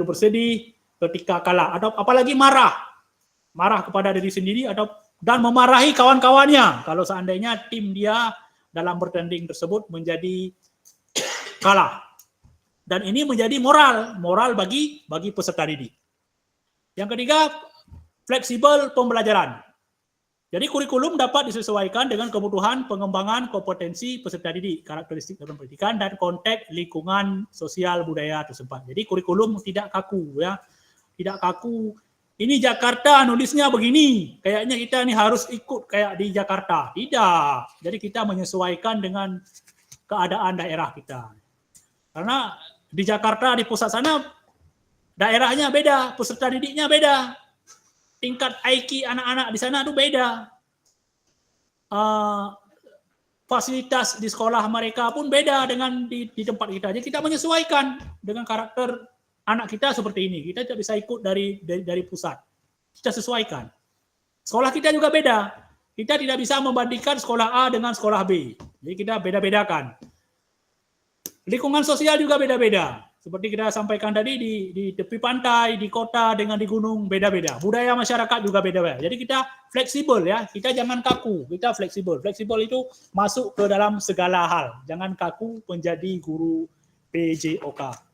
bersedih ketika kalah, atau apalagi marah kepada diri sendiri dan memarahi kawan-kawannya kalau seandainya tim dia dalam bertanding tersebut menjadi kalah. Dan ini menjadi moral bagi peserta didik. Yang ketiga, fleksibel pembelajaran. Jadi kurikulum dapat disesuaikan dengan kebutuhan pengembangan kompetensi peserta didik, karakteristik dalam pendidikan, dan konteks lingkungan sosial budaya tersebut. Jadi kurikulum tidak kaku, ya, tidak kaku. Ini Jakarta nulisnya begini, kayaknya kita ini harus ikut kayak di Jakarta. Tidak. Jadi kita menyesuaikan dengan keadaan daerah kita. Karena di Jakarta, di pusat sana, daerahnya beda, peserta didiknya beda. Tingkat IQ anak-anak di sana tuh beda. Fasilitas di sekolah mereka pun beda dengan di tempat kita. Jadi kita menyesuaikan dengan karakter anak kita seperti ini. Kita tidak bisa ikut dari pusat. Kita sesuaikan. Sekolah kita juga beda. Kita tidak bisa membandingkan sekolah A dengan sekolah B. Jadi kita beda-bedakan. Lingkungan sosial juga beda-beda. Seperti kita sampaikan tadi, di tepi pantai, di kota dengan di gunung, beda-beda. Budaya masyarakat juga beda-beda. Jadi kita fleksibel, ya. Kita jangan kaku, kita fleksibel. Fleksibel itu masuk ke dalam segala hal. Jangan kaku menjadi guru PJOK.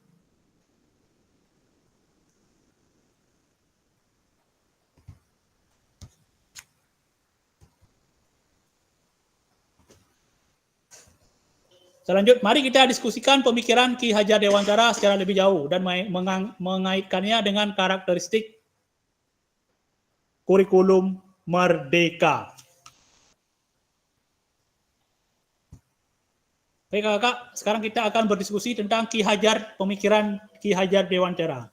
Selanjutnya, mari kita diskusikan pemikiran Ki Hajar Dewantara secara lebih jauh dan mengaitkannya dengan karakteristik kurikulum merdeka. Baik kakak, sekarang kita akan berdiskusi tentang pemikiran Ki Hajar Dewantara.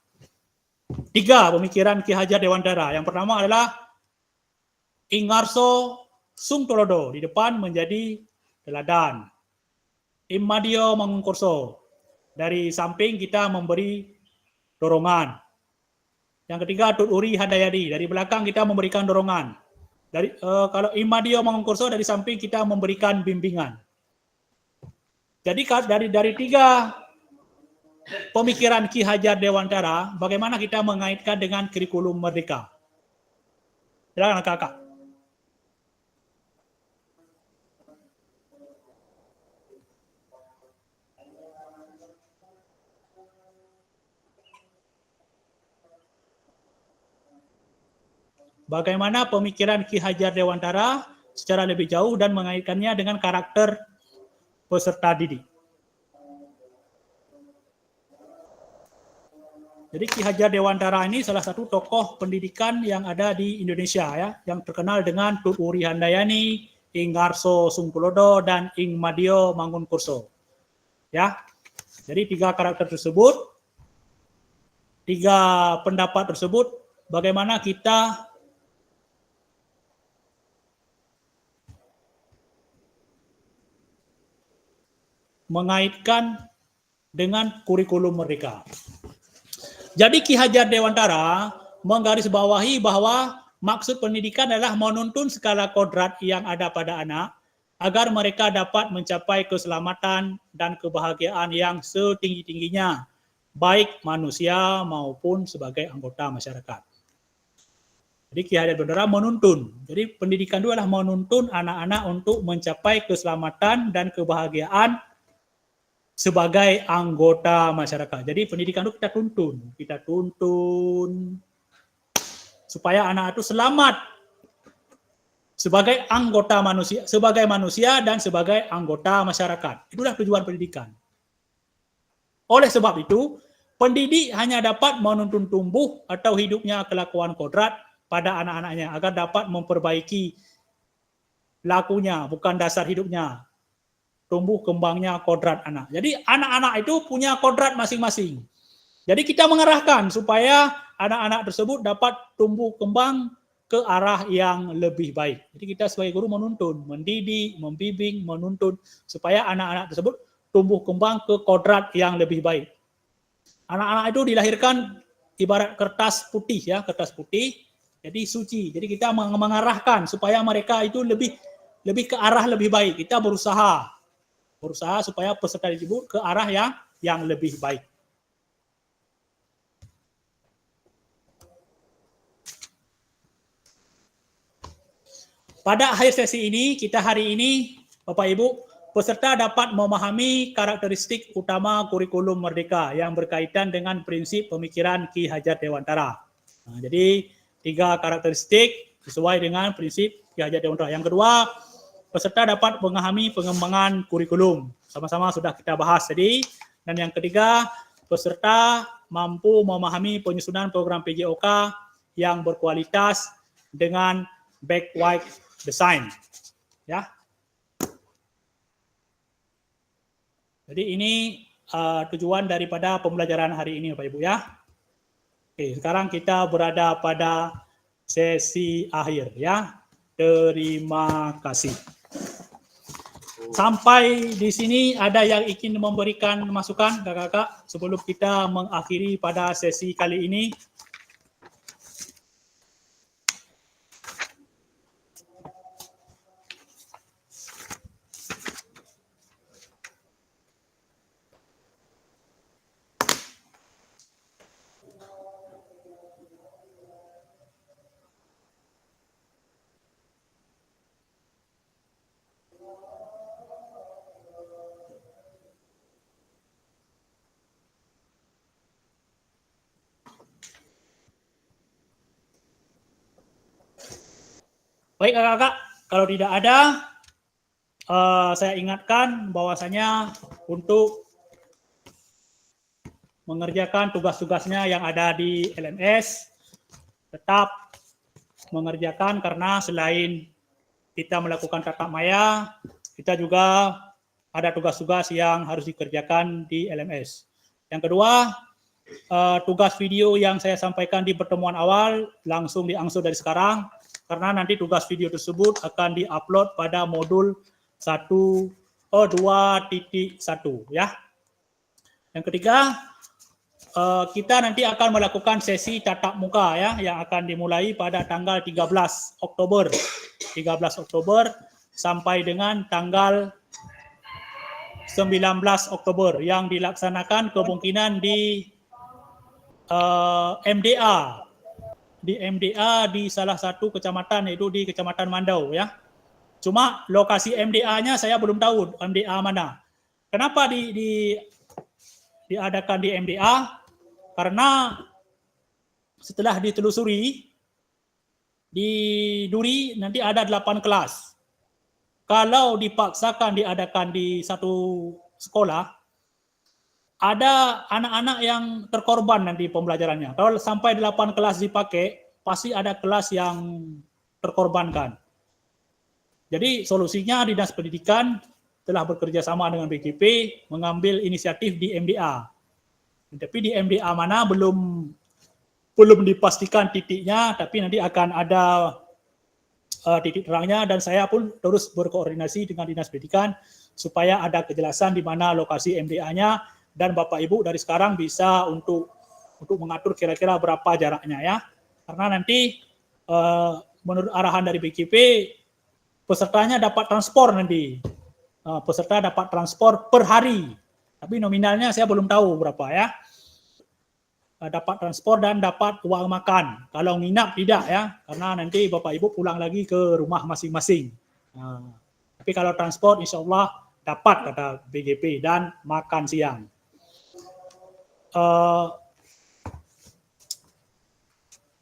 3 pemikiran Ki Hajar Dewantara. Yang pertama adalah Ingarso Sungtolodo, di depan menjadi teladan. Immadio Mangunkursho, dari samping kita memberi dorongan. Yang ketiga, Tut Uri Handayani, dari belakang kita memberikan dorongan. Kalau Immadio Mangunkursho, dari samping kita memberikan bimbingan. Jadi dari 3 pemikiran Ki Hajar Dewantara, bagaimana kita mengaitkan dengan kurikulum merdeka? Silakan kakak. Bagaimana pemikiran Ki Hajar Dewantara secara lebih jauh dan mengaitkannya dengan karakter peserta didik. Jadi Ki Hajar Dewantara ini salah satu tokoh pendidikan yang ada di Indonesia, ya, yang terkenal dengan Tut Uri Handayani, Ingarso Sungtolodo, dan Immadio Mangunkursho. Ya. Jadi 3 karakter tersebut, 3 pendapat tersebut, bagaimana kita mengaitkan dengan kurikulum merdeka. Jadi Ki Hajar Dewantara menggarisbawahi bahwa maksud pendidikan adalah menuntun segala kodrat yang ada pada anak agar mereka dapat mencapai keselamatan dan kebahagiaan yang setinggi-tingginya, baik manusia maupun sebagai anggota masyarakat. Jadi Ki Hajar Dewantara menuntun. Jadi pendidikan itu adalah menuntun anak-anak untuk mencapai keselamatan dan kebahagiaan sebagai anggota masyarakat. Jadi pendidikan itu kita tuntun supaya anak itu selamat sebagai manusia dan sebagai anggota masyarakat. Itulah tujuan pendidikan. Oleh sebab itu, pendidik hanya dapat menuntun tumbuh atau hidupnya kelakuan kodrat pada anak-anaknya agar dapat memperbaiki lakunya, bukan dasar hidupnya. Tumbuh kembangnya kodrat anak. Jadi anak-anak itu punya kodrat masing-masing. Jadi kita mengarahkan supaya anak-anak tersebut dapat tumbuh kembang ke arah yang lebih baik. Jadi kita sebagai guru menuntun, mendidik, membimbing, menuntun supaya anak-anak tersebut tumbuh kembang ke kodrat yang lebih baik. Anak-anak itu dilahirkan ibarat kertas putih ya, kertas putih. Jadi suci. Jadi kita mengarahkan supaya mereka itu lebih ke arah lebih baik. Kita berusaha supaya peserta tersebut ke arah yang lebih baik. Pada akhir sesi ini, hari ini, Bapak Ibu, peserta dapat memahami karakteristik utama kurikulum Merdeka yang berkaitan dengan prinsip pemikiran Ki Hajar Dewantara. Nah, jadi 3 karakteristik sesuai dengan prinsip Ki Hajar Dewantara. Yang kedua, peserta dapat memahami pengembangan kurikulum. Sama-sama sudah kita bahas tadi. Dan yang ketiga, peserta mampu memahami penyusunan program PJOK yang berkualitas dengan backward design. Ya. Jadi ini tujuan daripada pembelajaran hari ini Bapak Ibu ya. Oke, sekarang kita berada pada sesi akhir ya. Terima kasih. Sampai di sini ada yang ingin memberikan masukan kakak-kakak sebelum kita mengakhiri pada sesi kali ini. Baik kakak-kakak, kalau tidak ada, saya ingatkan bahwasanya untuk mengerjakan tugas-tugasnya yang ada di LMS, tetap mengerjakan karena selain kita melakukan tatap maya, kita juga ada tugas-tugas yang harus dikerjakan di LMS. Yang kedua, tugas video yang saya sampaikan di pertemuan awal langsung diangsur dari sekarang, karena nanti tugas video tersebut akan diupload pada modul 2.1 ya. Yang ketiga, kita nanti akan melakukan sesi tatap muka ya yang akan dimulai pada tanggal 13 Oktober sampai dengan tanggal 19 Oktober yang dilaksanakan kemungkinan di MDA di salah satu kecamatan, yaitu di Kecamatan Mandau ya. Cuma lokasi MDA-nya saya belum tahu MDA mana. Kenapa diadakan di MDA? Karena setelah ditelusuri di Duri nanti ada 8 kelas. Kalau dipaksakan diadakan di satu sekolah, ada anak-anak yang terkorban nanti pembelajarannya. Kalau sampai 8 kelas dipakai, pasti ada kelas yang terkorbankan. Jadi solusinya Dinas Pendidikan telah bekerja sama dengan BGP mengambil inisiatif di MDA. Tapi di MDA mana belum dipastikan titiknya, tapi nanti akan ada titik terangnya, dan saya pun terus berkoordinasi dengan Dinas Pendidikan supaya ada kejelasan di mana lokasi MDA-nya, dan Bapak Ibu dari sekarang bisa untuk mengatur kira-kira berapa jaraknya ya. Karena nanti menurut arahan dari BGP pesertanya dapat transport nanti. Peserta dapat transport per hari. Tapi nominalnya saya belum tahu berapa ya. Dapat transport dan dapat uang makan. Kalau nginap tidak ya, karena nanti Bapak Ibu pulang lagi ke rumah masing-masing. Tapi kalau transport insya Allah dapat kata BGP, dan makan siang.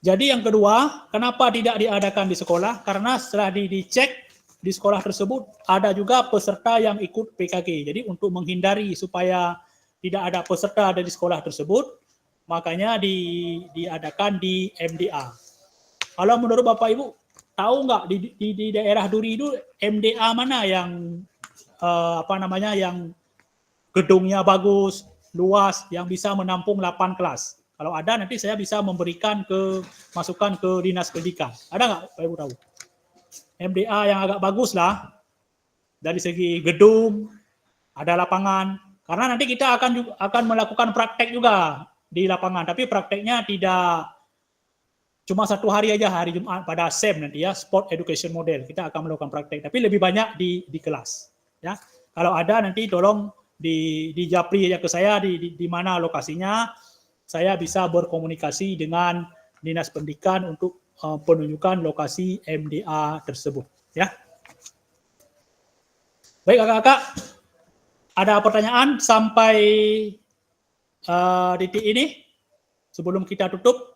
Jadi yang kedua, kenapa tidak diadakan di sekolah? Karena setelah dicek di sekolah tersebut ada juga peserta yang ikut PKK. Jadi untuk menghindari supaya tidak ada peserta ada di sekolah tersebut, makanya diadakan di MDA. Kalau menurut Bapak Ibu, tahu nggak di daerah Duri itu MDA mana yang yang gedungnya bagus, luas, yang bisa menampung 8 kelas? Kalau ada nanti saya bisa memberikan masukan ke Dinas Pendidikan. Ada nggak Pak Ibu tahu? MDA yang agak bagus lah dari segi gedung, ada lapangan. Karena nanti kita akan melakukan praktek juga di lapangan, tapi prakteknya tidak cuma 1 hari aja, hari Jumat pada SEM nanti ya, Sport Education Model. Kita akan melakukan praktek, tapi lebih banyak di kelas. Ya, kalau ada nanti tolong di japri aja ke saya di mana lokasinya. Saya bisa berkomunikasi dengan Dinas Pendidikan untuk penunjukan lokasi MDA tersebut. Ya. Baik kakak-kakak, ada pertanyaan sampai titik ini sebelum kita tutup?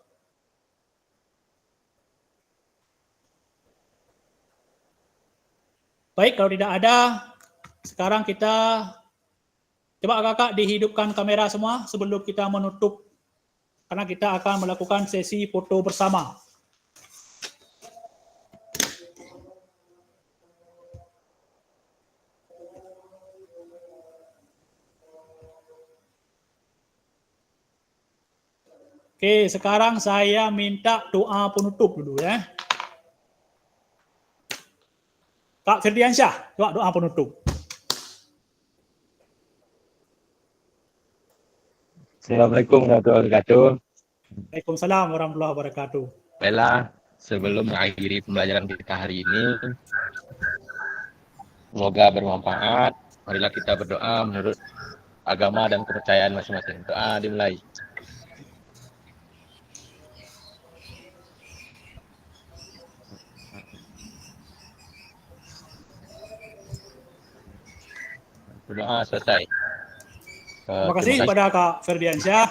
Baik, kalau tidak ada, sekarang kita coba kakak dihidupkan kamera semua sebelum kita menutup, karena kita akan melakukan sesi foto bersama. Oke, sekarang saya minta doa penutup dulu ya. Kak Firdiansyah, coba doa penutup. Assalamualaikum warahmatullahi wabarakatuh. Waalaikumsalam warahmatullahi wabarakatuh. Baiklah, sebelum mengakhiri pembelajaran kita hari ini, semoga bermanfaat. Marilah kita berdoa menurut agama dan kepercayaan masing-masing. Doa dimulai. Berdoa selesai. Terima kasih kepada Kak Ferdiansyah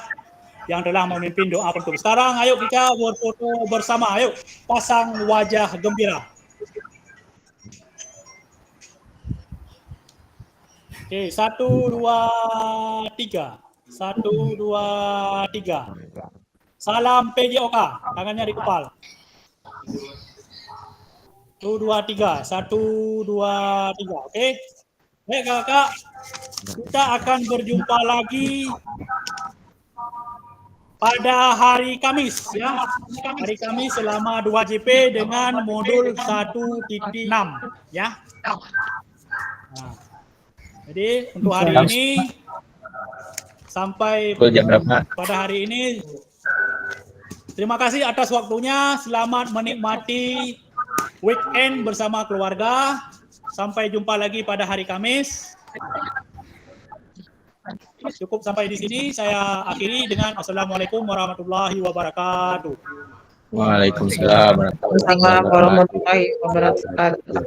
yang telah memimpin doa penutup. Sekarang ayo kita berfoto bersama. Ayo pasang wajah gembira. Oke, 1, 2, 3. 1, 2, 3. Salam PJOK. Tangannya di kepala. 1, 2, 3. 1, 2, 3. Oke. Baik kakak, kita akan berjumpa lagi pada hari Kamis ya. Hari Kamis selama 2 JP dengan modul 1.6 ya. Nah, jadi untuk hari ini sampai pada hari ini, terima kasih atas waktunya. Selamat menikmati weekend bersama keluarga. Sampai jumpa lagi pada hari Kamis. Cukup sampai di sini. Saya akhiri dengan Assalamualaikum warahmatullahi wabarakatuh. Waalaikumsalam warahmatullahi wabarakatuh.